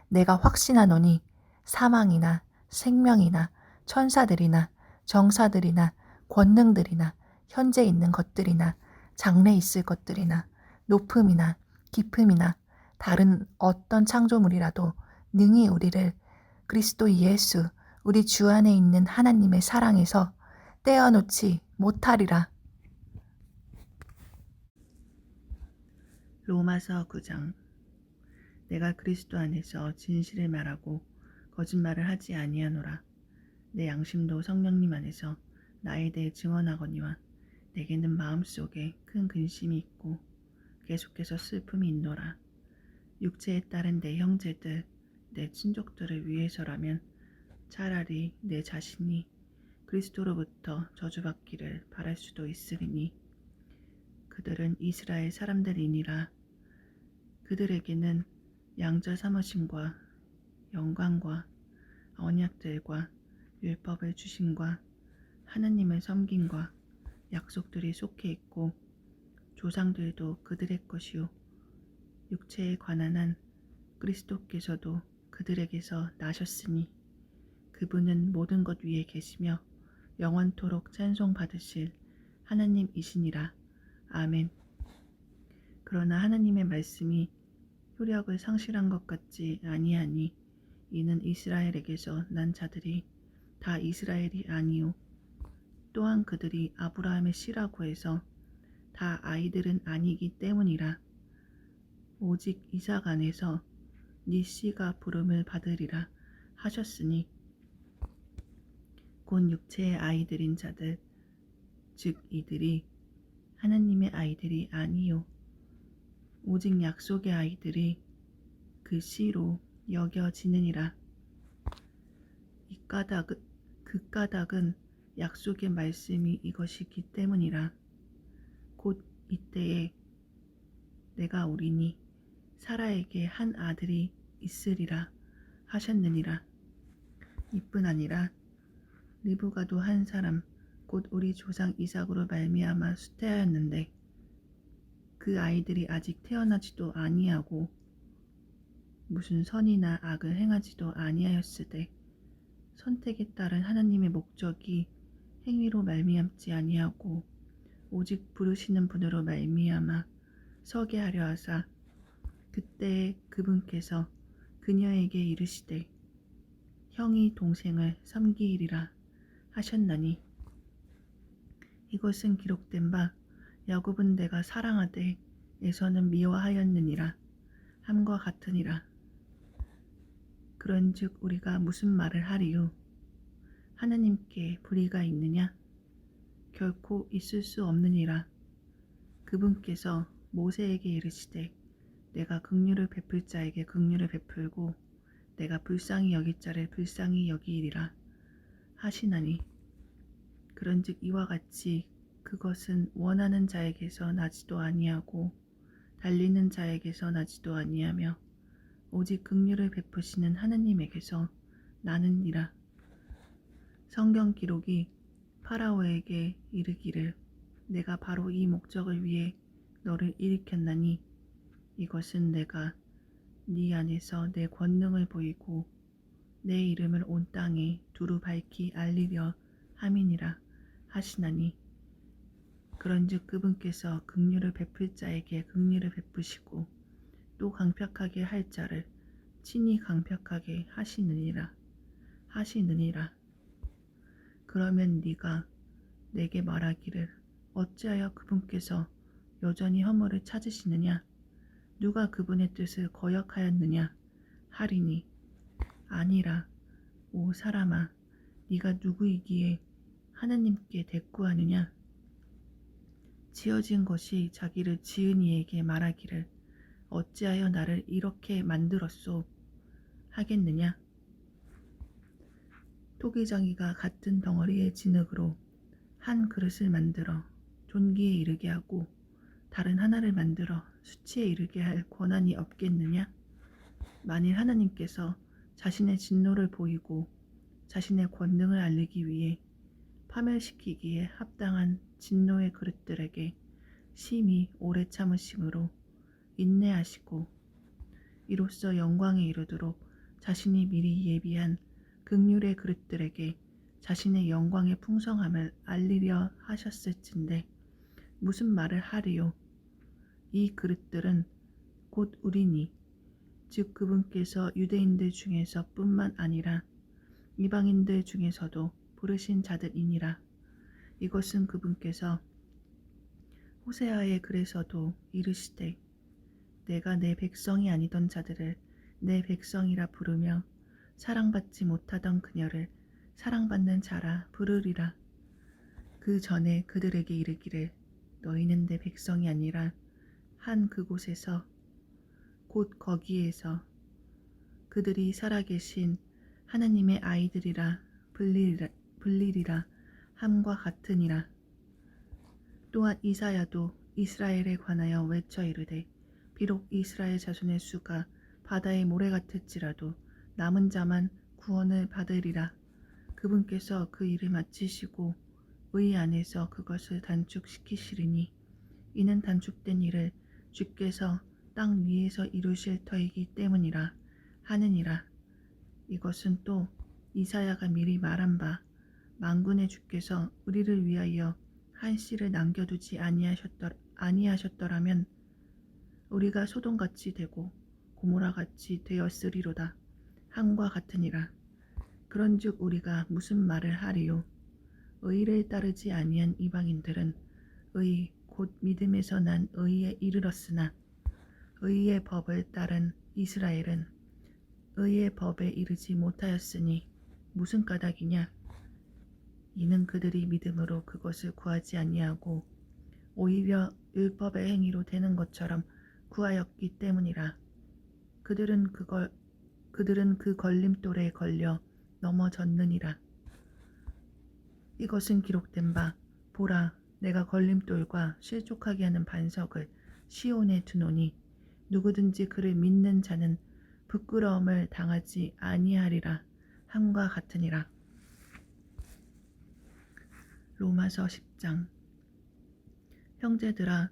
내가 확신하노니 사망이나 생명이나 천사들이나 정사들이나 권능들이나 현재 있는 것들이나 장래 있을 것들이나 높음이나 깊음이나 다른 어떤 창조물이라도 능히 우리를 그리스도 예수 우리 주 안에 있는 하나님의 사랑에서 떼어놓지 못하리라. 로마서 9장. 내가 그리스도 안에서 진실을 말하고 거짓말을 하지 아니하노라. 내 양심도 성령님 안에서 나에 대해 증언하거니와 내게는 마음속에 큰 근심이 있고 계속해서 슬픔이 있노라. 육체에 따른 내 형제들, 내 친족들을 위해서라면 차라리 내 자신이 그리스도로부터 저주받기를 바랄 수도 있으리니 그들은 이스라엘 사람들이니라. 그들에게는 양자 사모심과 영광과 언약들과 율법을 주심과 하나님을 섬김과 약속들이 속해 있고 조상들도 그들의 것이요 육체에 관한 한 그리스도께서도 그들에게서 나셨으니 그분은 모든 것 위에 계시며 영원토록 찬송 받으실 하나님이시니라. 아멘. 그러나 하나님의 말씀이 효력을 상실한 것 같지 아니하니 이는 이스라엘에게서 난 자들이 다 이스라엘이 아니요 또한 그들이 아브라함의 씨라고 해서 다 아이들은 아니기 때문이라. 오직 이삭 안에서 네 씨가 부름을 받으리라 하셨으니 곧 육체의 아이들인 자들 즉 이들이 하나님의 아이들이 아니요 오직 약속의 아이들이 그 씨로 여겨지느니라. 그 까닭은 약속의 말씀이 이것이기 때문이라. 곧 이때에 내가 오리니 사라에게 한 아들이 있으리라 하셨느니라. 이뿐 아니라 리브가도 한 사람 곧 우리 조상 이삭으로 말미암아 수태하였는데 그 아이들이 아직 태어나지도 아니하고 무슨 선이나 악을 행하지도 아니하였으되 선택에 따른 하나님의 목적이 행위로 말미암지 아니하고 오직 부르시는 분으로 말미암아 서게 하려 하사 그때에 그분께서 그녀에게 이르시되 형이 동생을 섬기리라 하셨나니 이것은 기록된 바 야곱은 내가 사랑하되 에서는 미워하였느니라 함과 같으니라. 그런즉 우리가 무슨 말을 하리요? 하나님께 불의가 있느냐? 결코 있을 수 없느니라. 그분께서 모세에게 이르시되 내가 긍휼을 베풀 자에게 긍휼을 베풀고 내가 불쌍히 여길 자를 불쌍히 여기리라 하시나니 그런즉 이와 같이 그것은 원하는 자에게서 나지도 아니하고 달리는 자에게서 나지도 아니하며 오직 긍휼을 베푸시는 하느님에게서 나느니라. 성경 기록이 파라오에게 이르기를 내가 바로 이 목적을 위해 너를 일으켰나니 이것은 내가 네 안에서 내 권능을 보이고 내 이름을 온 땅에 두루 밝히 알리려 함이니라 하시나니 그런즉 그분께서 긍휼을 베풀 자에게 긍휼을 베푸시고 또 강팍하게 할 자를 친히 강팍하게 하시느니라. 그러면 네가 내게 말하기를 어찌하여 그분께서 여전히 허물을 찾으시느냐 누가 그분의 뜻을 거역하였느냐 하리니 아니라 오 사람아 네가 누구이기에 하나님께 대꾸하느냐 지어진 것이 자기를 지은 이에게 말하기를 어찌하여 나를 이렇게 만들었소 하겠느냐 토기장이가 같은 덩어리의 진흙으로 한 그릇을 만들어 존귀에 이르게 하고 다른 하나를 만들어 수치에 이르게 할 권한이 없겠느냐? 만일 하나님께서 자신의 진노를 보이고 자신의 권능을 알리기 위해 파멸시키기에 합당한 진노의 그릇들에게 심히 오래 참으심으로 인내하시고 이로써 영광에 이르도록 자신이 미리 예비한 긍휼의 그릇들에게 자신의 영광의 풍성함을 알리려 하셨을진데 무슨 말을 하리요? 이 그릇들은 곧 우리니 즉 그분께서 유대인들 중에서 뿐만 아니라 이방인들 중에서도 부르신 자들이니라. 이것은 그분께서 호세아의 글에서도 이르시되 내가 내 백성이 아니던 자들을 내 백성이라 부르며 사랑받지 못하던 그녀를 사랑받는 자라 부르리라. 그 전에 그들에게 이르기를 너희는 내 백성이 아니라 한 그곳에서 곧 거기에서 그들이 살아계신 하나님의 아이들이라 불리리라 함과 같으니라. 또한 이사야도 이스라엘에 관하여 외쳐 이르되 비록 이스라엘 자손의 수가 바다의 모래 같을지라도 남은 자만 구원을 받으리라. 그분께서 그 일을 마치시고 의 안에서 그것을 단축시키시리니 이는 단축된 일을 주께서 땅 위에서 이루실 터이기 때문이라 하느니라. 이것은 또 이사야가 미리 말한 바 만군의 주께서 우리를 위하여 한 씨를 남겨두지 아니하셨더라면 우리가 소돔같이 되고 고모라같이 되었으리로다 함과 같으니라. 그런즉 우리가 무슨 말을 하리요? 의를 따르지 아니한 이방인들은 의 곧 믿음에서 난 의에 이르렀으나 의의 법을 따른 이스라엘은 의의 법에 이르지 못하였으니 무슨 까닭이냐? 이는 그들이 믿음으로 그것을 구하지 아니하고 오히려 율법의 행위로 되는 것처럼 구하였기 때문이라. 그들은 그 걸림돌에 걸려 넘어졌느니라. 이것은 기록된 바 보라 내가 걸림돌과 실족하게 하는 반석을 시온에 두노니 누구든지 그를 믿는 자는 부끄러움을 당하지 아니하리라 함과 같으니라. 로마서 10장. 형제들아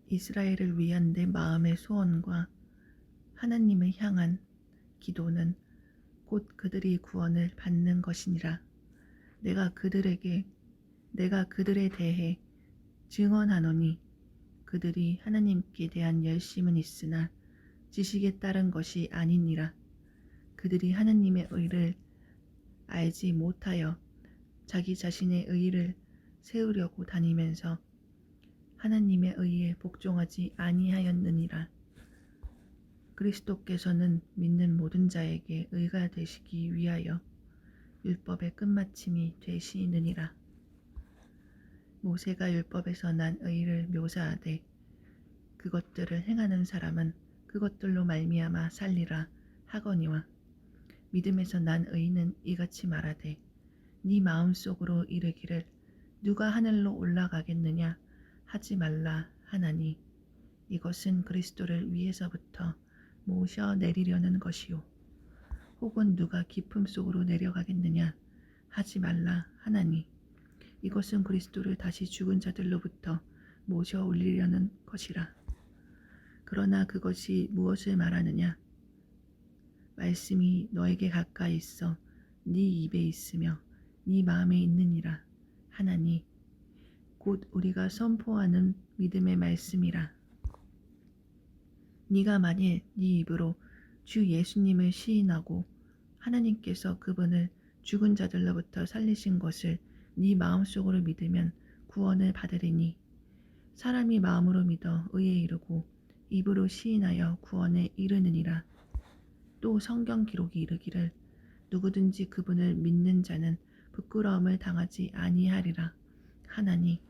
이스라엘을 위한 내 마음의 소원과 하나님을 향한 기도는 곧 그들이 구원을 받는 것이니라. 내가 그들에 대해 증언하노니 그들이 하나님께 대한 열심은 있으나 지식에 따른 것이 아니니라. 그들이 하나님의 의를 알지 못하여 자기 자신의 의를 세우려고 다니면서 하나님의 의에 복종하지 아니하였느니라. 그리스도께서는 믿는 모든 자에게 의가 되시기 위하여 율법의 끝마침이 되시느니라. 모세가 율법에서 난 의를 묘사하되 그것들을 행하는 사람은 그것들로 말미암아 살리라 하거니와 믿음에서 난 의는 이같이 말하되 네 마음속으로 이르기를 누가 하늘로 올라가겠느냐 하지 말라 하나니 이것은 그리스도를 위에서부터 모셔 내리려는 것이요 혹은 누가 깊음 속으로 내려가겠느냐 하지 말라 하나니 이것은 그리스도를 다시 죽은 자들로부터 모셔 올리려는 것이라. 그러나 그것이 무엇을 말하느냐 말씀이 너에게 가까이 있어 네 입에 있으며 네 마음에 있느니라 하나니 곧 우리가 선포하는 믿음의 말씀이라. 네가 만일 네 입으로 주 예수님을 시인하고 하나님께서 그분을 죽은 자들로부터 살리신 것을 네 마음속으로 믿으면 구원을 받으리니 사람이 마음으로 믿어 의에 이르고 입으로 시인하여 구원에 이르느니라. 또 성경 기록이 이르기를 누구든지 그분을 믿는 자는 부끄러움을 당하지 아니하리라 하나니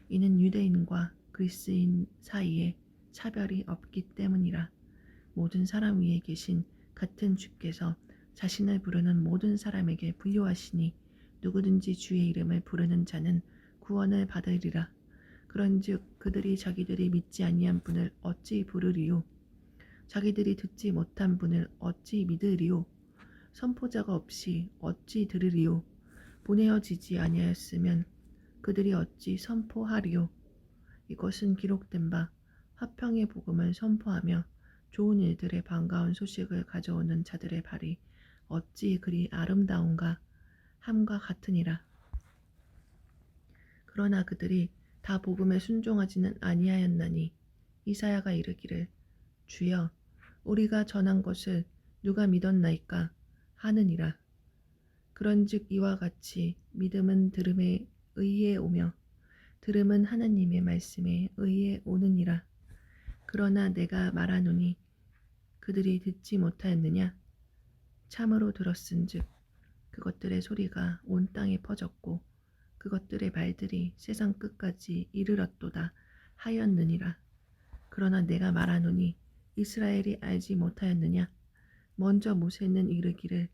이는 유대인과 그리스인 사이에 차별이 없기 때문이라. 모든 사람 위에 계신 같은 주께서 자신을 부르는 모든 사람에게 부요하시니 누구든지 주의 이름을 부르는 자는 구원을 받으리라. 그런즉 그들이 자기들이 믿지 아니한 분을 어찌 부르리요 자기들이 듣지 못한 분을 어찌 믿으리요 선포자가 없이 어찌 들으리요 보내어지지 아니하였으면 그들이 어찌 선포하리요 이것은 기록된 바 화평의 복음을 선포하며 좋은 일들의 반가운 소식을 가져오는 자들의 발이 어찌 그리 아름다운가 함과 같으니라. 그러나 그들이 다 복음에 순종하지는 아니하였나니 이사야가 이르기를 주여 우리가 전한 것을 누가 믿었나이까 하느니라. 그런즉 이와 같이 믿음은 들음에 의에 오며 들음은 하나님의 말씀에 의에 오느니라. 그러나 내가 말하노니 그들이 듣지 못하였느냐 참으로 들었은즉 그것들의 소리가 온 땅에 퍼졌고 그것들의 말들이 세상 끝까지 이르렀도다 하였느니라. 그러나 내가 말하노니 이스라엘이 알지 못하였느냐 먼저 모세는 이르기를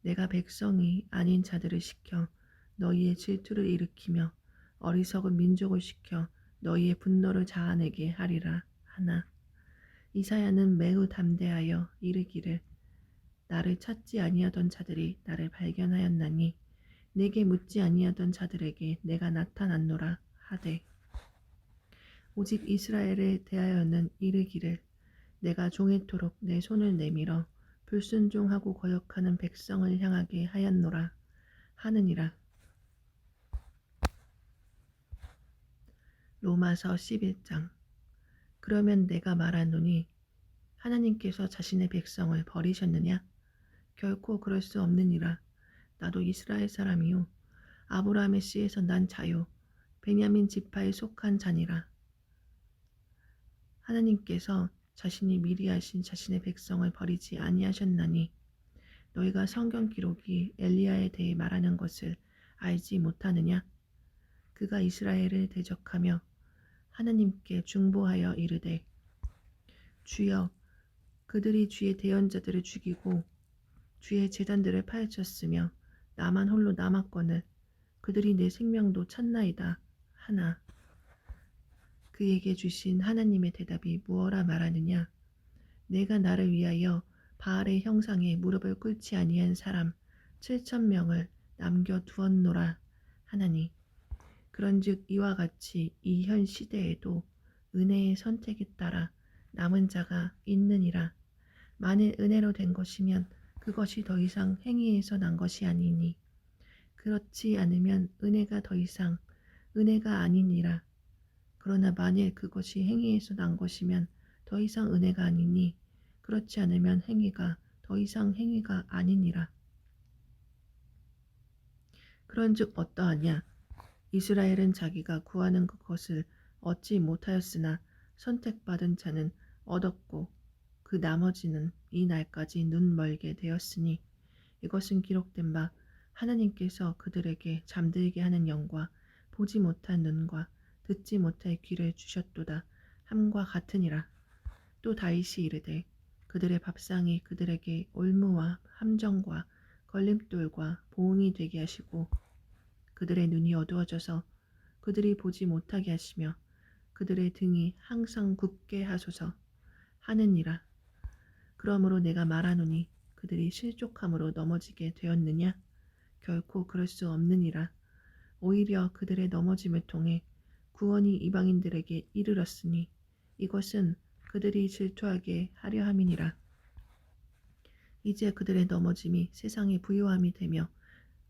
내가 백성이 아닌 자들을 시켜 너희의 질투를 일으키며 어리석은 민족을 시켜 너희의 분노를 자아내게 하리라 하나 이사야는 매우 담대하여 이르기를 나를 찾지 아니하던 자들이 나를 발견하였나니 내게 묻지 아니하던 자들에게 내가 나타났노라 하되 오직 이스라엘에 대하여는 이르기를 내가 종일토록 내 손을 내밀어 불순종하고 거역하는 백성을 향하게 하였노라 하느니라. 로마서 11장. 그러면 내가 말하노니 하나님께서 자신의 백성을 버리셨느냐? 결코 그럴 수 없느니라. 나도 이스라엘 사람이요 아브라함의 씨에서 난 자요 베냐민 지파에 속한 자니라. 하나님께서 자신이 미리 하신 자신의 백성을 버리지 아니하셨나니 너희가 성경 기록이 엘리야에 대해 말하는 것을 알지 못하느냐? 그가 이스라엘을 대적하며 하나님께 중보하여 이르되 주여 그들이 주의 대언자들을 죽이고 주의 제단들을 파헤쳤으며 나만 홀로 남았거늘 그들이 내 생명도 찾나이다 하나 그에게 주신 하나님의 대답이 무엇라 말하느냐 내가 나를 위하여 바알의 형상에 무릎을 꿇지 아니한 사람 7,000명을 남겨두었노라 하나니 그런즉 이와 같이 이 현 시대에도 은혜의 선택에 따라 남은 자가 있느니라. 만일 은혜로 된 것이면 그것이 더 이상 행위에서 난 것이 아니니 그렇지 않으면 은혜가 더 이상 은혜가 아니니라. 그러나 만일 그것이 행위에서 난 것이면 더 이상 은혜가 아니니 그렇지 않으면 행위가 더 이상 행위가 아니니라. 그런즉 어떠하냐? 이스라엘은 자기가 구하는 그것을 얻지 못하였으나 선택받은 자는 얻었고 그 나머지는 이 날까지 눈 멀게 되었으니 이것은 기록된 바 하나님께서 그들에게 잠들게 하는 영과 보지 못한 눈과 듣지 못할 귀를 주셨도다 함과 같으니라. 또 다윗이 이르되 그들의 밥상이 그들에게 올무와 함정과 걸림돌과 보응이 되게 하시고 그들의 눈이 어두워져서 그들이 보지 못하게 하시며 그들의 등이 항상 굽게 하소서 하느니라. 그러므로 내가 말하노니 그들이 실족함으로 넘어지게 되었느냐? 결코 그럴 수 없느니라. 오히려 그들의 넘어짐을 통해 구원이 이방인들에게 이르렀으니 이것은 그들이 질투하게 하려 함이니라. 이제 그들의 넘어짐이 세상의 부요함이 되며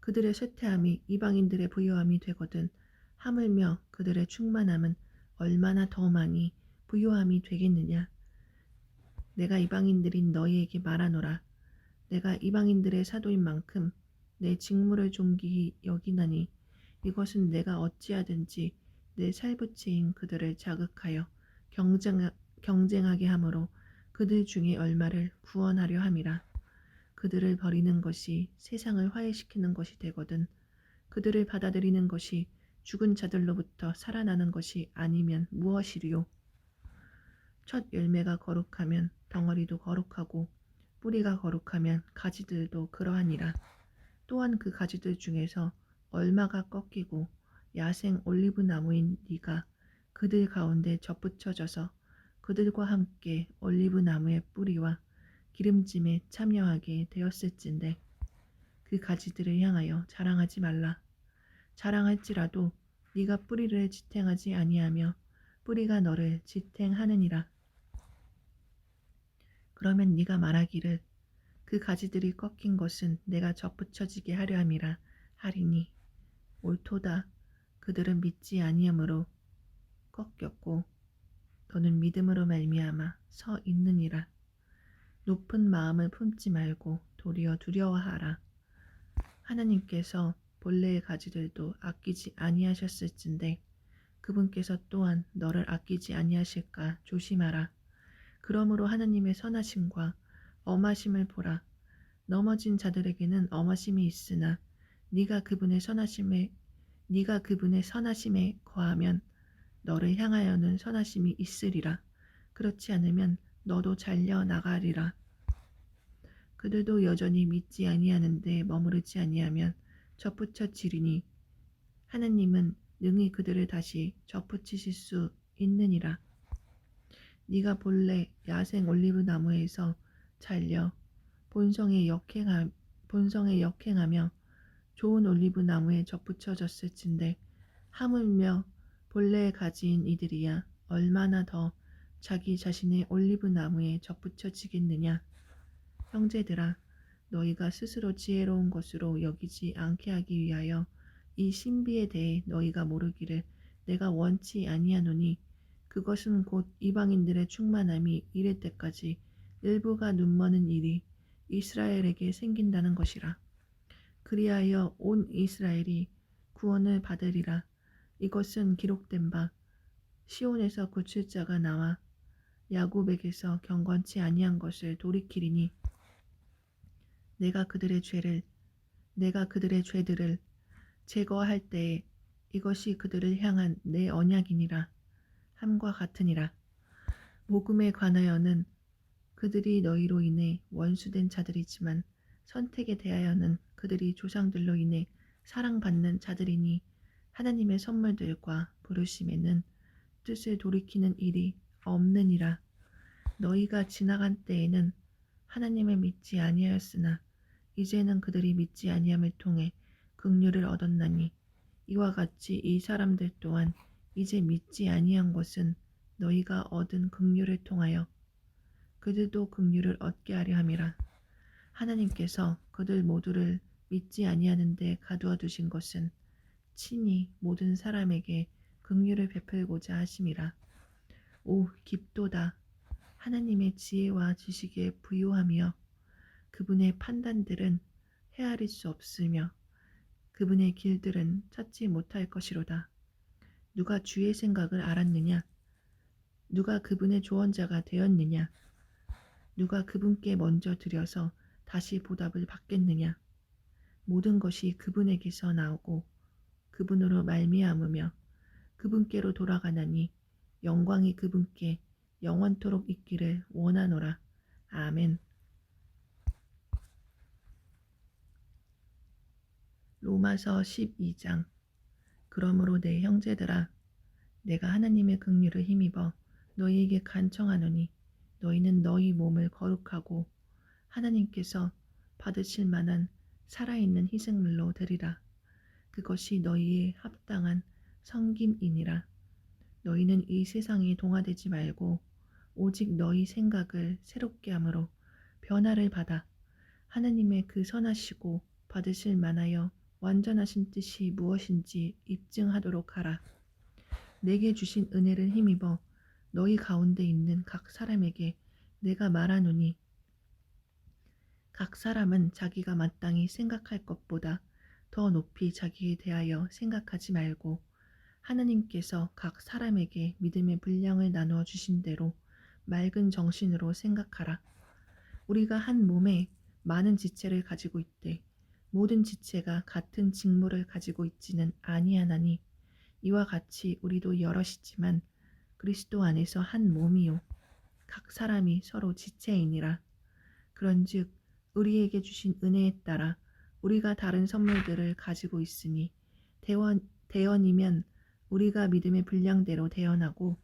그들의 쇠퇴함이 이방인들의 부요함이 되거든 하물며 그들의 충만함은 얼마나 더 많이 부요함이 되겠느냐. 내가 이방인들인 너희에게 말하노라. 내가 이방인들의 사도인 만큼 내 직무를 존귀히 여기나니 이것은 내가 어찌하든지 내 살부치인 그들을 자극하여 경쟁하게 함으로 그들 중에 얼마를 구원하려 함이라. 그들을 버리는 것이 세상을 화해시키는 것이 되거든 그들을 받아들이는 것이 죽은 자들로부터 살아나는 것이 아니면 무엇이리요. 첫 열매가 거룩하면 덩어리도 거룩하고 뿌리가 거룩하면 가지들도 그러하니라. 또한 그 가지들 중에서 얼마가 꺾이고 야생 올리브 나무인 네가 그들 가운데 접붙여져서 그들과 함께 올리브 나무의 뿌리와 기름짐에 참여하게 되었을진데 그 가지들을 향하여 자랑하지 말라. 자랑할지라도 네가 뿌리를 지탱하지 아니하며 뿌리가 너를 지탱하느니라. 그러면 네가 말하기를 그 가지들이 꺾인 것은 내가 접붙여지게 하려 함이라 하리니 옳도다. 그들은 믿지 아니하므로 꺾였고 너는 믿음으로 말미암아 서 있느니라. 높은 마음을 품지 말고 도리어 두려워하라. 하나님께서 본래의 가지들도 아끼지 아니하셨을진데 그분께서 또한 너를 아끼지 아니하실까 조심하라. 그러므로 하나님의 선하심과 엄하심을 보라. 넘어진 자들에게는 엄하심이 있으나 네가 그분의 선하심에 거하면 너를 향하여는 선하심이 있으리라. 그렇지 않으면 너도 잘려 나가리라. 그들도 여전히 믿지 아니하는데 머무르지 아니하면 접붙여지리니 하나님은 능히 그들을 다시 접붙이실 수 있느니라. 네가 본래 야생 올리브 나무에서 잘려 본성에 역행하며 좋은 올리브 나무에 접붙여졌을진데 하물며 본래의 가지인 이들이야 얼마나 더 자기 자신의 올리브 나무에 접붙여지겠느냐. 형제들아, 너희가 스스로 지혜로운 것으로 여기지 않게 하기 위하여 이 신비에 대해 너희가 모르기를 내가 원치 아니하노니 그것은 곧 이방인들의 충만함이 이를 때까지 일부가 눈머는 일이 이스라엘에게 생긴다는 것이라. 그리하여 온 이스라엘이 구원을 받으리라. 이것은 기록된 바 시온에서 고칠 자가 나와 야곱에게서 경건치 아니한 것을 돌이키리니 내가 그들의 죄들을 제거할 때에 이것이 그들을 향한 내 언약이니라 함과 같으니라. 복음에 관하여는 그들이 너희로 인해 원수된 자들이지만 선택에 대하여는 그들이 조상들로 인해 사랑받는 자들이니 하나님의 선물들과 부르심에는 뜻을 돌이키는 일이 없느니라. 너희가 지나간 때에는 하나님을 믿지 아니하였으나 이제는 그들이 믿지 아니함을 통해 긍휼을 얻었나니 이와 같이 이 사람들 또한 이제 믿지 아니한 것은 너희가 얻은 긍휼을 통하여 그들도 긍휼을 얻게 하려 함이라. 하나님께서 그들 모두를 믿지 아니하는데 가두어 두신 것은 친히 모든 사람에게 긍휼을 베풀고자 하심이라. 오 깊도다. 하나님의 지혜와 지식에 부요하며 그분의 판단들은 헤아릴 수 없으며 그분의 길들은 찾지 못할 것이로다. 누가 주의 생각을 알았느냐? 누가 그분의 조언자가 되었느냐? 누가 그분께 먼저 드려서 다시 보답을 받겠느냐? 모든 것이 그분에게서 나오고 그분으로 말미암으며 그분께로 돌아가나니 영광이 그분께 영원토록 있기를 원하노라. 아멘. 로마서 12장. 그러므로 내 형제들아, 내가 하나님의 긍휼을 힘입어 너희에게 간청하노니 너희는 너희 몸을 거룩하고 하나님께서 받으실 만한 살아있는 희생물로 드리라. 그것이 너희의 합당한 섬김이니라. 너희는 이 세상에 동화되지 말고 오직 너희 생각을 새롭게 함으로 변화를 받아 하나님의 그 선하시고 받으실 만하여 완전하신 뜻이 무엇인지 입증하도록 하라. 내게 주신 은혜를 힘입어 너희 가운데 있는 각 사람에게 내가 말하노니 각 사람은 자기가 마땅히 생각할 것보다 더 높이 자기에 대하여 생각하지 말고 하나님께서 각 사람에게 믿음의 분량을 나누어 주신 대로 맑은 정신으로 생각하라. 우리가 한 몸에 많은 지체를 가지고 있되 모든 지체가 같은 직무를 가지고 있지는 아니하나니 이와 같이 우리도 여럿이지만 그리스도 안에서 한 몸이요 각 사람이 서로 지체이니라. 그런즉 우리에게 주신 은혜에 따라 우리가 다른 선물들을 가지고 있으니 대언이면 우리가 믿음의 분량대로 대언하고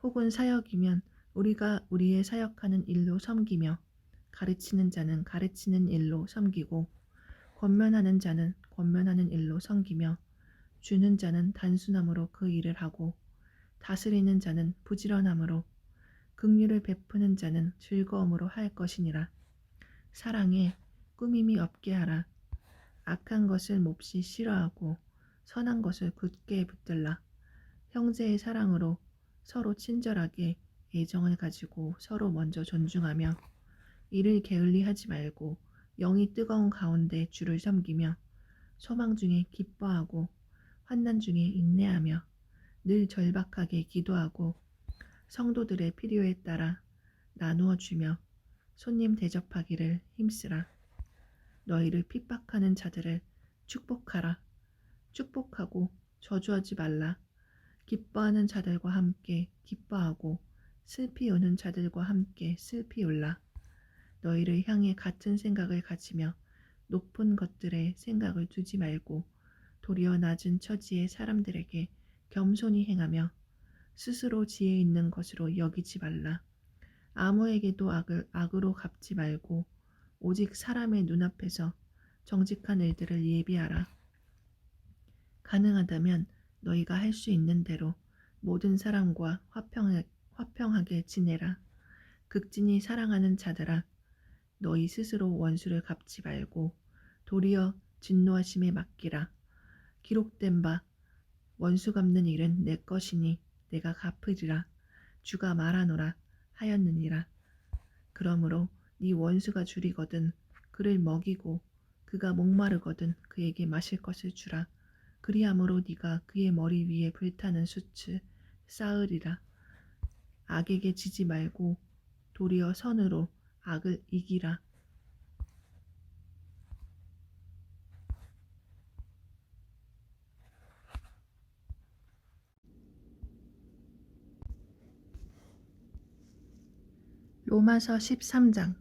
혹은 사역이면 우리가 우리의 사역하는 일로 섬기며 가르치는 자는 가르치는 일로 섬기고 권면하는 자는 권면하는 일로 섬기며 주는 자는 단순함으로 그 일을 하고 다스리는 자는 부지런함으로 긍휼을 베푸는 자는 즐거움으로 할 것이니라. 사랑에 꾸밈이 없게 하라. 악한 것을 몹시 싫어하고 선한 것을 굳게 붙들라. 형제의 사랑으로 서로 친절하게 애정을 가지고 서로 먼저 존중하며 이를 게을리하지 말고 영이 뜨거운 가운데 주를 섬기며 소망 중에 기뻐하고 환난 중에 인내하며 늘 절박하게 기도하고 성도들의 필요에 따라 나누어 주며 손님 대접하기를 힘쓰라. 너희를 핍박하는 자들을 축복하라. 축복하고 저주하지 말라. 기뻐하는 자들과 함께 기뻐하고 슬피 우는 자들과 함께 슬피 울라. 너희를 향해 같은 생각을 가지며 높은 것들에 생각을 두지 말고 도리어 낮은 처지의 사람들에게 겸손히 행하며 스스로 지혜 있는 것으로 여기지 말라. 아무에게도 악으로 갚지 말고 오직 사람의 눈앞에서 정직한 일들을 예비하라. 가능하다면 너희가 할 수 있는 대로 모든 사람과 화평하게 지내라. 극진히 사랑하는 자들아, 너희 스스로 원수를 갚지 말고 도리어 진노하심에 맡기라. 기록된 바 원수 갚는 일은 내 것이니 내가 갚으리라. 주가 말하노라 하였느니라. 그러므로 네 원수가 줄이거든 그를 먹이고 그가 목마르거든 그에게 마실 것을 주라. 그리함으로 네가 그의 머리 위에 불타는 숯을 쌓으리라. 악에게 지지 말고 도리어 선으로 악을 이기라. 로마서 13장.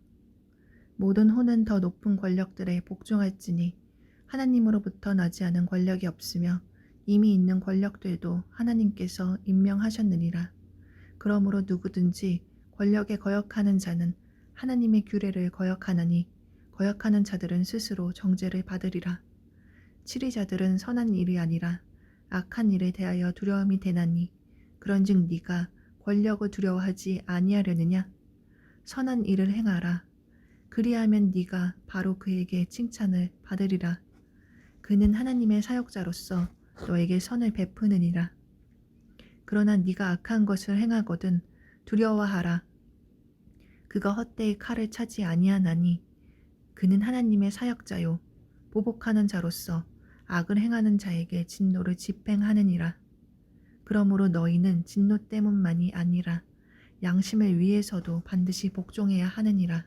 모든 혼은 더 높은 권력들에 복종할지니 하나님으로부터 나지 않은 권력이 없으며 이미 있는 권력들도 하나님께서 임명하셨느니라. 그러므로 누구든지 권력에 거역하는 자는 하나님의 규례를 거역하나니 거역하는 자들은 스스로 정죄를 받으리라. 치리자들은 선한 일이 아니라 악한 일에 대하여 두려움이 되나니 그런즉 네가 권력을 두려워하지 아니하려느냐? 선한 일을 행하라. 그리하면 네가 바로 그에게 칭찬을 받으리라. 그는 하나님의 사역자로서 너에게 선을 베푸느니라. 그러나 네가 악한 것을 행하거든 두려워하라. 그가 헛되이 칼을 차지 아니하나니 그는 하나님의 사역자요 보복하는 자로서 악을 행하는 자에게 진노를 집행하느니라. 그러므로 너희는 진노 때문만이 아니라 양심을 위해서도 반드시 복종해야 하느니라.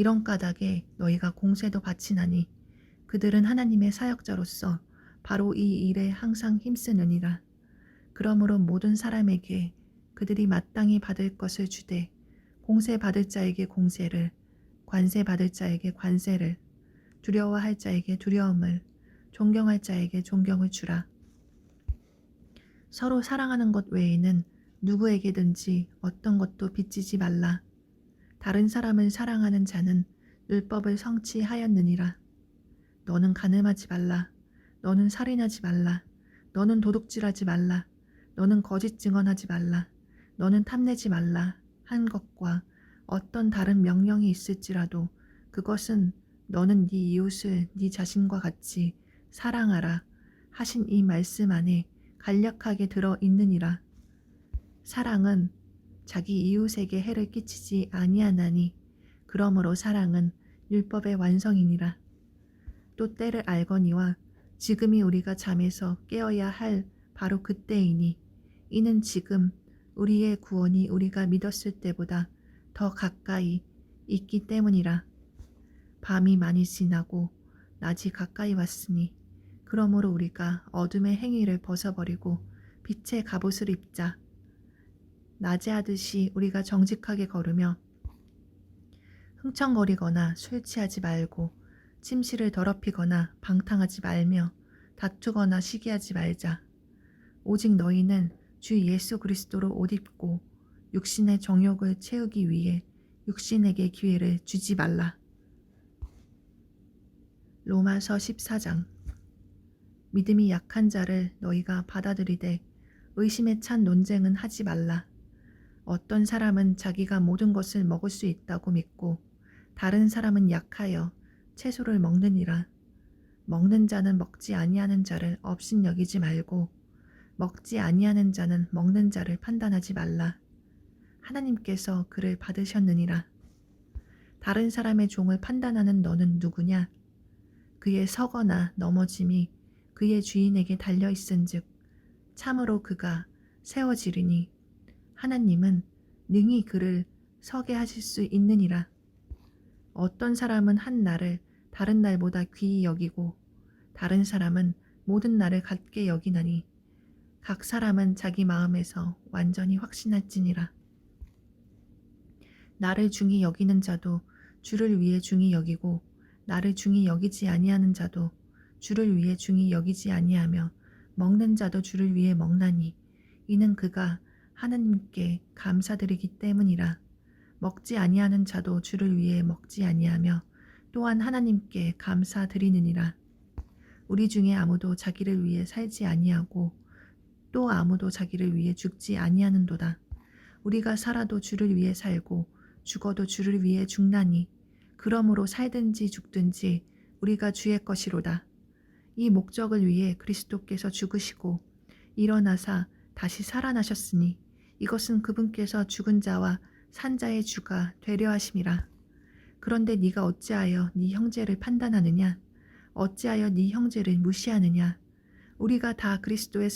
이런 까닭에 너희가 공세도 바치나니 그들은 하나님의 사역자로서 바로 이 일에 항상 힘쓰느니라. 그러므로 모든 사람에게 그들이 마땅히 받을 것을 주되 공세 받을 자에게 공세를, 관세 받을 자에게 관세를, 두려워할 자에게 두려움을, 존경할 자에게 존경을 주라. 서로 사랑하는 것 외에는 누구에게든지 어떤 것도 빚지지 말라. 다른 사람을 사랑하는 자는 율법을 성취하였느니라. 너는 간음하지 말라. 너는 살인하지 말라. 너는 도둑질하지 말라. 너는 거짓 증언하지 말라. 너는 탐내지 말라. 한 것과 어떤 다른 명령이 있을지라도 그것은 너는 네 이웃을 네 자신과 같이 사랑하라 하신 이 말씀 안에 간략하게 들어 있느니라. 사랑은 자기 이웃에게 해를 끼치지 아니하나니 그러므로 사랑은 율법의 완성이니라. 또 때를 알거니와 지금이 우리가 잠에서 깨어야 할 바로 그때이니 이는 지금 우리의 구원이 우리가 믿었을 때보다 더 가까이 있기 때문이라. 밤이 많이 지나고 낮이 가까이 왔으니 그러므로 우리가 어둠의 행위를 벗어버리고 빛의 갑옷을 입자. 낮에 하듯이 우리가 정직하게 걸으며 흥청거리거나 술 취하지 말고 침실을 더럽히거나 방탕하지 말며 다투거나 시기하지 말자. 오직 너희는 주 예수 그리스도로 옷 입고 육신의 정욕을 채우기 위해 육신에게 기회를 주지 말라. 로마서 14장. 믿음이 약한 자를 너희가 받아들이되 의심에 찬 논쟁은 하지 말라. 어떤 사람은 자기가 모든 것을 먹을 수 있다고 믿고 다른 사람은 약하여 채소를 먹느니라. 먹는 자는 먹지 아니하는 자를 업신여기지 말고 먹지 아니하는 자는 먹는 자를 판단하지 말라. 하나님께서 그를 받으셨느니라. 다른 사람의 종을 판단하는 너는 누구냐? 그의 서거나 넘어짐이 그의 주인에게 달려있은즉 참으로 그가 세워지리니 하나님은 능히 그를 서게 하실 수 있느니라. 어떤 사람은 한 날을 다른 날보다 귀히 여기고 다른 사람은 모든 날을 같게 여기나니 각 사람은 자기 마음에서 완전히 확신할지니라. 나를 중히 여기는 자도 주를 위해 중히 여기고 나를 중히 여기지 아니하는 자도 주를 위해 중히 여기지 아니하며 먹는 자도 주를 위해 먹나니 이는 그가 하나님께 감사드리기 때문이라. 먹지 아니하는 자도 주를 위해 먹지 아니하며 또한 하나님께 감사드리느니라. 우리 중에 아무도 자기를 위해 살지 아니하고 또 아무도 자기를 위해 죽지 아니하는도다. 우리가 살아도 주를 위해 살고 죽어도 주를 위해 죽나니 그러므로 살든지 죽든지 우리가 주의 것이로다. 이 목적을 위해 그리스도께서 죽으시고 일어나사 다시 살아나셨으니 이것은 그분께서 죽은 자와 산 자의 주가 되려 하심이라. 그런데 네가 어찌하여 네 형제를 판단하느냐? 어찌하여 네 형제를 무시하느냐? 우리가 다 그리스도의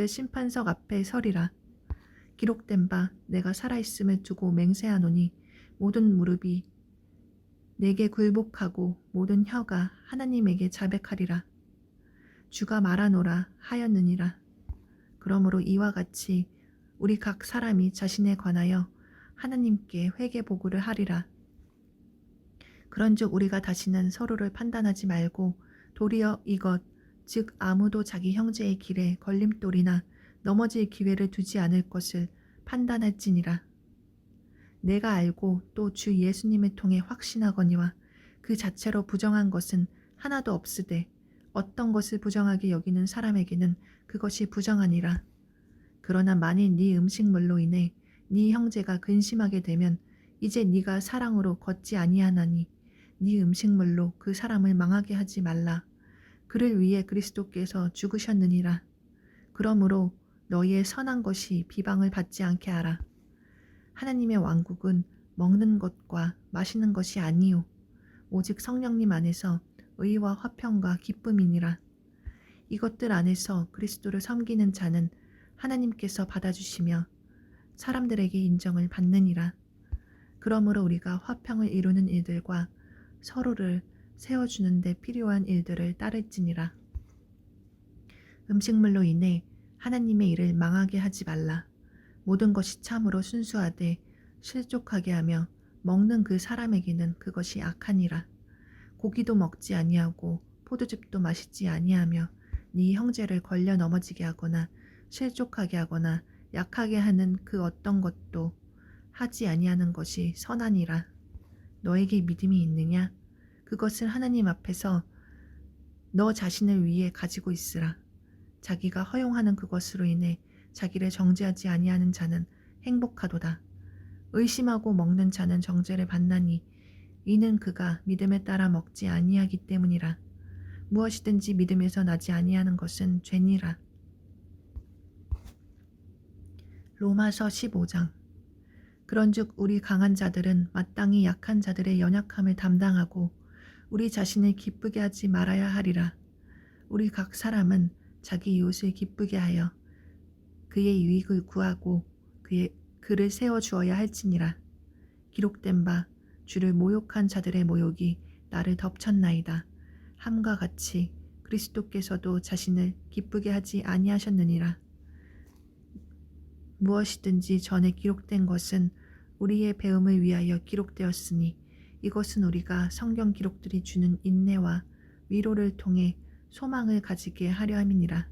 심판석 앞에 서리라. 기록된 바 내가 살아있음을 두고 맹세하노니 모든 무릎이 내게 굴복하고 모든 혀가 하나님에게 자백하리라. 주가 말하노라 하였느니라. 그러므로 이와 같이 우리 각 사람이 자신에 관하여 하나님께 회개보고를 하리라. 그런즉 우리가 다시는 서로를 판단하지 말고 도리어 이것 즉 아무도 자기 형제의 길에 걸림돌이나 넘어질 기회를 두지 않을 것을 판단할지니라. 내가 알고 또 주 예수님을 통해 확신하거니와 그 자체로 부정한 것은 하나도 없으되 어떤 것을 부정하게 여기는 사람에게는 그것이 부정하니라. 그러나 만일 네 음식물로 인해 네 형제가 근심하게 되면 이제 네가 사랑으로 걷지 아니하나니 네 음식물로 그 사람을 망하게 하지 말라. 그를 위해 그리스도께서 죽으셨느니라. 그러므로 너희의 선한 것이 비방을 받지 않게 하라. 하나님의 왕국은 먹는 것과 마시는 것이 아니요 오직 성령님 안에서 의와 화평과 기쁨이니라. 이것들 안에서 그리스도를 섬기는 자는 하나님께서 받아주시며 사람들에게 인정을 받느니라. 그러므로 우리가 화평을 이루는 일들과 서로를 세워주는 데 필요한 일들을 따를지니라. 음식물로 인해 하나님의 일을 망하게 하지 말라. 모든 것이 참으로 순수하되 실족하게 하며 먹는 그 사람에게는 그것이 악하니라. 고기도 먹지 아니하고 포도즙도 마시지 아니하며 네 형제를 걸려 넘어지게 하거나 실족하게 하거나 약하게 하는 그 어떤 것도 하지 아니하는 것이 선하니라. 너에게 믿음이 있느냐? 그것을 하나님 앞에서 너 자신을 위해 가지고 있으라. 자기가 허용하는 그것으로 인해 자기를 정죄하지 아니하는 자는 행복하도다. 의심하고 먹는 자는 정죄를 받나니 이는 그가 믿음에 따라 먹지 아니하기 때문이라. 무엇이든지 믿음에서 나지 아니하는 것은 죄니라. 로마서 15장. 그런즉 우리 강한 자들은 마땅히 약한 자들의 연약함을 담당하고 우리 자신을 기쁘게 하지 말아야 하리라. 우리 각 사람은 자기 이웃을 기쁘게 하여 그의 유익을 구하고 그를 세워주어야 할지니라. 기록된 바 주를 모욕한 자들의 모욕이 나를 덮쳤나이다. 함과 같이 그리스도께서도 자신을 기쁘게 하지 아니하셨느니라. 무엇이든지 전에 기록된 것은 우리의 배움을 위하여 기록되었으니 이것은 우리가 성경 기록들이 주는 인내와 위로를 통해 소망을 가지게 하려 함이니라.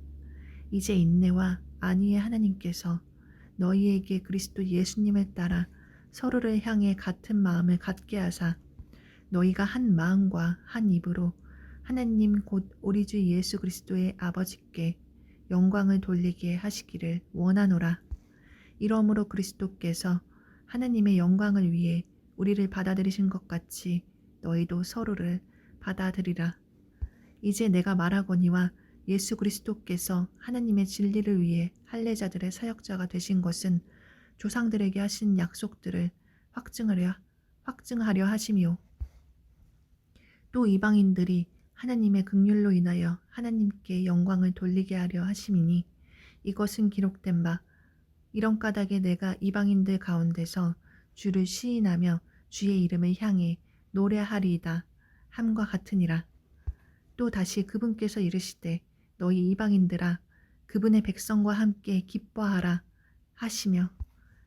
이제 인내와 안위의 하나님께서 너희에게 그리스도 예수님을 따라 서로를 향해 같은 마음을 갖게 하사 너희가 한 마음과 한 입으로 하나님 곧 우리 주 예수 그리스도의 아버지께 영광을 돌리게 하시기를 원하노라. 이러므로 그리스도께서 하나님의 영광을 위해 우리를 받아들이신 것 같이 너희도 서로를 받아들이라. 이제 내가 말하거니와 예수 그리스도께서 하나님의 진리를 위해 할례자들의 사역자가 되신 것은 조상들에게 하신 약속들을 확증하려 하심이요. 또 이방인들이 하나님의 긍휼로 인하여 하나님께 영광을 돌리게 하려 하심이니 이것은 기록된 바 이런 까닭에 내가 이방인들 가운데서 주를 시인하며 주의 이름을 향해 노래하리이다 함과 같으니라. 또 다시 그분께서 이르시되 너희 이방인들아 그분의 백성과 함께 기뻐하라 하시며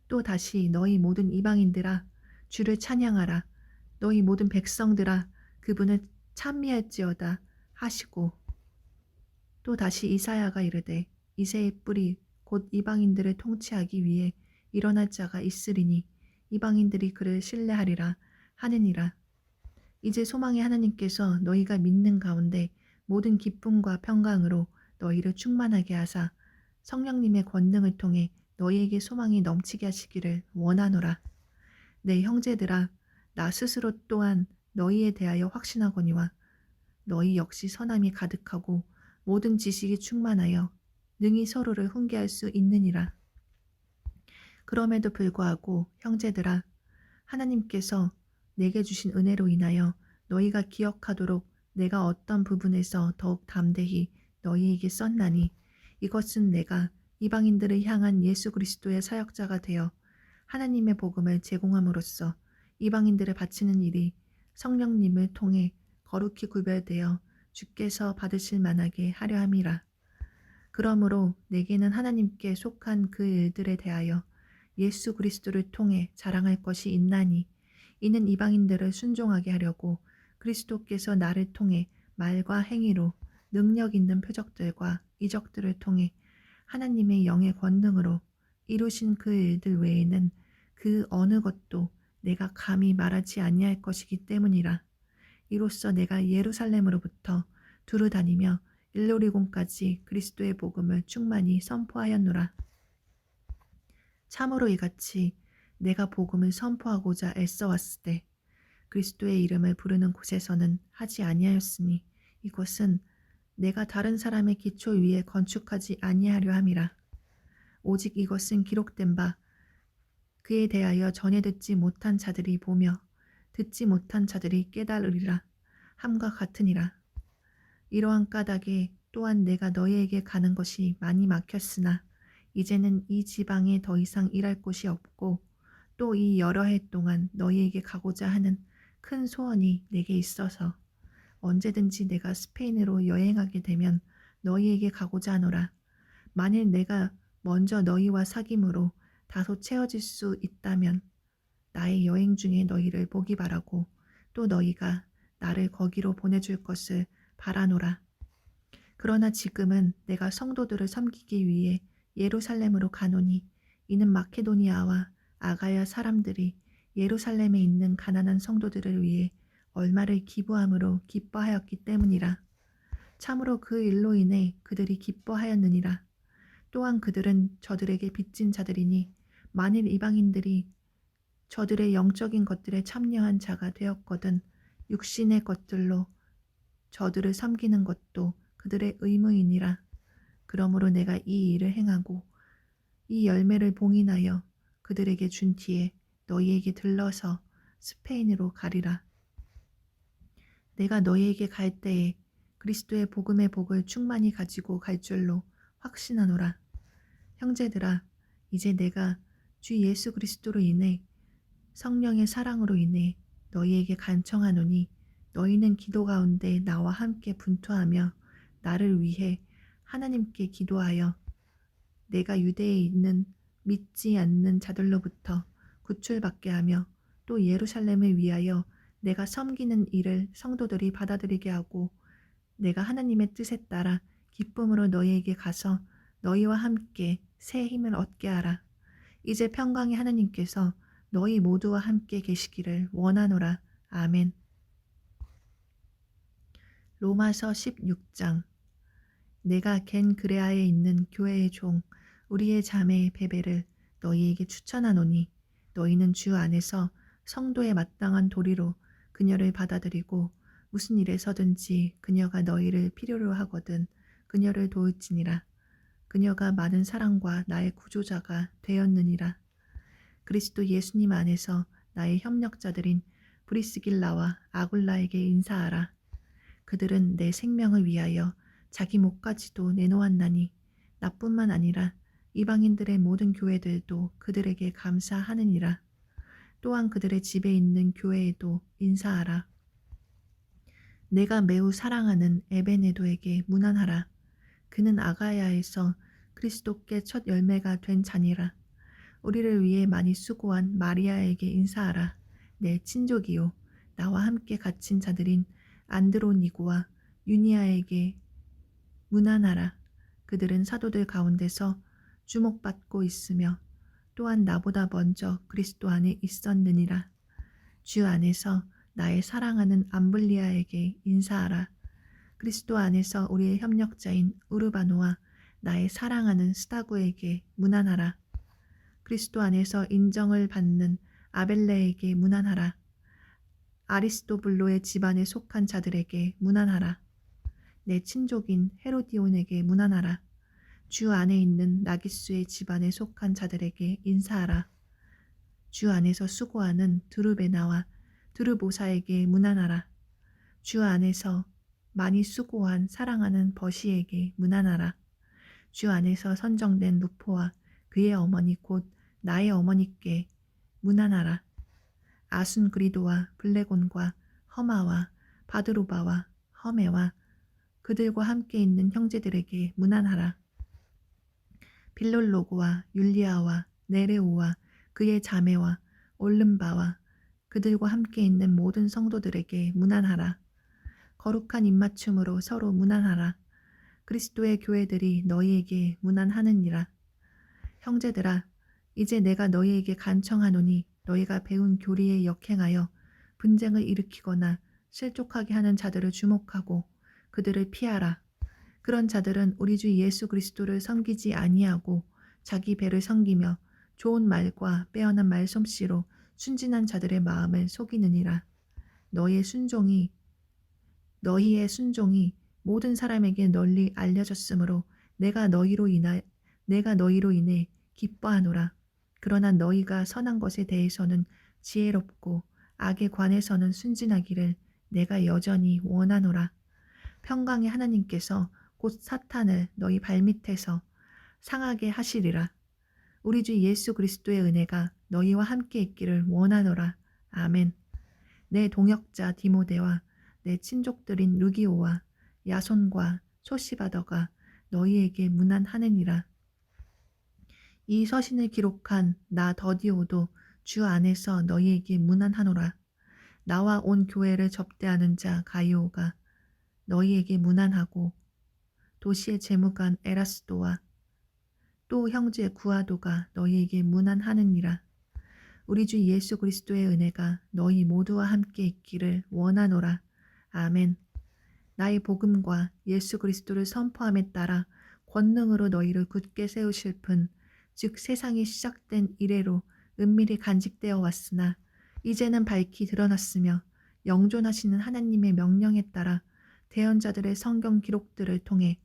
또 다시 너희 모든 이방인들아 주를 찬양하라 너희 모든 백성들아 그분을 찬미할지어다 하시고 또 다시 이사야가 이르되 이새의 뿌리 곧 이방인들을 통치하기 위해 일어날 자가 있으리니 이방인들이 그를 신뢰하리라 하느니라. 이제 소망의 하나님께서 너희가 믿는 가운데 모든 기쁨과 평강으로 너희를 충만하게 하사 성령님의 권능을 통해 너희에게 소망이 넘치게 하시기를 원하노라. 내 형제들아 나 스스로 또한 너희에 대하여 확신하거니와 너희 역시 선함이 가득하고 모든 지식이 충만하여 능히 서로를 훈계할 수 있느니라. 그럼에도 불구하고 형제들아 하나님께서 내게 주신 은혜로 인하여 너희가 기억하도록 내가 어떤 부분에서 더욱 담대히 너희에게 썼나니 이것은 내가 이방인들을 향한 예수 그리스도의 사역자가 되어 하나님의 복음을 제공함으로써 이방인들을 바치는 일이 성령님을 통해 거룩히 구별되어 주께서 받으실 만하게 하려 함이라. 그러므로 내게는 하나님께 속한 그 일들에 대하여 예수 그리스도를 통해 자랑할 것이 있나니 이는 이방인들을 순종하게 하려고 그리스도께서 나를 통해 말과 행위로 능력 있는 표적들과 이적들을 통해 하나님의 영의 권능으로 이루신 그 일들 외에는 그 어느 것도 내가 감히 말하지 아니할 것이기 때문이라. 이로써 내가 예루살렘으로부터 두루 다니며 일로리곤까지 그리스도의 복음을 충만히 선포하였노라. 참으로 이같이 내가 복음을 선포하고자 애써왔을 때 그리스도의 이름을 부르는 곳에서는 하지 아니하였으니 이것은 내가 다른 사람의 기초 위에 건축하지 아니하려 함이라. 오직 이것은 기록된 바 그에 대하여 전에 듣지 못한 자들이 보며 듣지 못한 자들이 깨달으리라 함과 같으니라. 이러한 까닭에 또한 내가 너희에게 가는 것이 많이 막혔으나 이제는 이 지방에 더 이상 일할 곳이 없고 또 이 여러 해 동안 너희에게 가고자 하는 큰 소원이 내게 있어서 언제든지 내가 스페인으로 여행하게 되면 너희에게 가고자 하노라. 만일 내가 먼저 너희와 사귐으로 다소 채워질 수 있다면 나의 여행 중에 너희를 보기 바라고 또 너희가 나를 거기로 보내줄 것을 바라노라. 그러나 지금은 내가 성도들을 섬기기 위해 예루살렘으로 가노니 이는 마케도니아와 아가야 사람들이 예루살렘에 있는 가난한 성도들을 위해 얼마를 기부함으로 기뻐하였기 때문이라. 참으로 그 일로 인해 그들이 기뻐하였느니라. 또한 그들은 저들에게 빚진 자들이니 만일 이방인들이 저들의 영적인 것들에 참여한 자가 되었거든 육신의 것들로 저들을 섬기는 것도 그들의 의무이니라. 그러므로 내가 이 일을 행하고 이 열매를 봉인하여 그들에게 준 뒤에 너희에게 들러서 스페인으로 가리라. 내가 너희에게 갈 때에 그리스도의 복음의 복을 충만히 가지고 갈 줄로 확신하노라. 형제들아, 이제 내가 주 예수 그리스도로 인해 성령의 사랑으로 인해 너희에게 간청하노니 너희는 기도 가운데 나와 함께 분투하며 나를 위해 하나님께 기도하여 내가 유대에 있는 믿지 않는 자들로부터 구출받게 하며 또 예루살렘을 위하여 내가 섬기는 일을 성도들이 받아들이게 하고 내가 하나님의 뜻에 따라 기쁨으로 너희에게 가서 너희와 함께 새 힘을 얻게 하라. 이제 평강의 하나님께서 너희 모두와 함께 계시기를 원하노라. 아멘. 로마서 16장. 내가 겐그레아에 있는 교회의 종 우리의 자매 베베를 너희에게 추천하노니 너희는 주 안에서 성도에 마땅한 도리로 그녀를 받아들이고 무슨 일에서든지 그녀가 너희를 필요로 하거든 그녀를 도울지니라. 그녀가 많은 사랑과 나의 구조자가 되었느니라. 그리스도 예수님 안에서 나의 협력자들인 브리스길라와 아굴라에게 인사하라. 그들은 내 생명을 위하여 자기 목까지도 내놓았나니 나뿐만 아니라 이방인들의 모든 교회들도 그들에게 감사하느니라. 또한 그들의 집에 있는 교회에도 인사하라. 내가 매우 사랑하는 에베네도에게 문안하라. 그는 아가야에서 그리스도께 첫 열매가 된 자니라. 우리를 위해 많이 수고한 마리아에게 인사하라. 내 친족이요 나와 함께 갇힌 자들인 안드로니고와 유니아에게 문안하라. 그들은 사도들 가운데서 주목받고 있으며 또한 나보다 먼저 그리스도 안에 있었느니라. 주 안에서 나의 사랑하는 암블리아에게 인사하라. 그리스도 안에서 우리의 협력자인 우르바노와 나의 사랑하는 스타구에게 문안하라. 그리스도 안에서 인정을 받는 아벨레에게 문안하라. 아리스토블로의 집안에 속한 자들에게 문안하라. 내 친족인 헤로디온에게 문안하라. 주 안에 있는 나기수의 집안에 속한 자들에게 인사하라. 주 안에서 수고하는 드루베나와 드루보사에게 문안하라. 주 안에서 많이 수고한 사랑하는 버시에게 문안하라. 주 안에서 선정된 루포와 그의 어머니 곧 나의 어머니께 문안하라. 아순그리도와 블레곤과 허마와 바드로바와 허메와 그들과 함께 있는 형제들에게 문안하라. 빌롤로고와 율리아와 네레오와 그의 자매와 올름바와 그들과 함께 있는 모든 성도들에게 문안하라. 거룩한 입맞춤으로 서로 문안하라. 그리스도의 교회들이 너희에게 문안하느니라. 형제들아, 이제 내가 너희에게 간청하노니 너희가 배운 교리에 역행하여 분쟁을 일으키거나 실족하게 하는 자들을 주목하고 그들을 피하라. 그런 자들은 우리 주 예수 그리스도를 섬기지 아니하고 자기 배를 섬기며 좋은 말과 빼어난 말솜씨로 순진한 자들의 마음을 속이느니라. 너희의 순종이 모든 사람에게 널리 알려졌으므로 내가 너희로 인해 기뻐하노라. 그러나 너희가 선한 것에 대해서는 지혜롭고 악에 관해서는 순진하기를 내가 여전히 원하노라. 평강의 하나님께서 곧 사탄을 너희 발밑에서 상하게 하시리라. 우리 주 예수 그리스도의 은혜가 너희와 함께 있기를 원하노라. 아멘. 내 동역자 디모데와 내 친족들인 루기오와 야손과 소시바더가 너희에게 문안하느니라. 이 서신을 기록한 나 더디오도 주 안에서 너희에게 문안하노라. 나와 온 교회를 접대하는 자 가이오가 너희에게 문안하고 도시의 재무관 에라스도와 또 형제 구아도가 너희에게 문안하느니라. 우리 주 예수 그리스도의 은혜가 너희 모두와 함께 있기를 원하노라. 아멘. 나의 복음과 예수 그리스도를 선포함에 따라 권능으로 너희를 굳게 세우실 분, 즉 세상이 시작된 이래로 은밀히 간직되어 왔으나 이제는 밝히 드러났으며 영존하시는 하나님의 명령에 따라 대언자들의 성경 기록들을 통해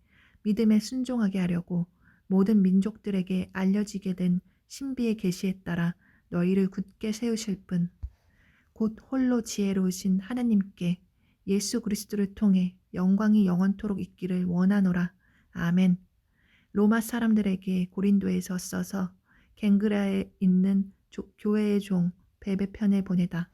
믿음에 순종하게 하려고 모든 민족들에게 알려지게 된 신비의 계시에 따라 너희를 굳게 세우실 분, 곧 홀로 지혜로우신 하나님께 예수 그리스도를 통해 영광이 영원토록 있기를 원하노라. 아멘. 로마 사람들에게 고린도에서 써서 갱그라에 있는 교회의 종 베베편에 보내다.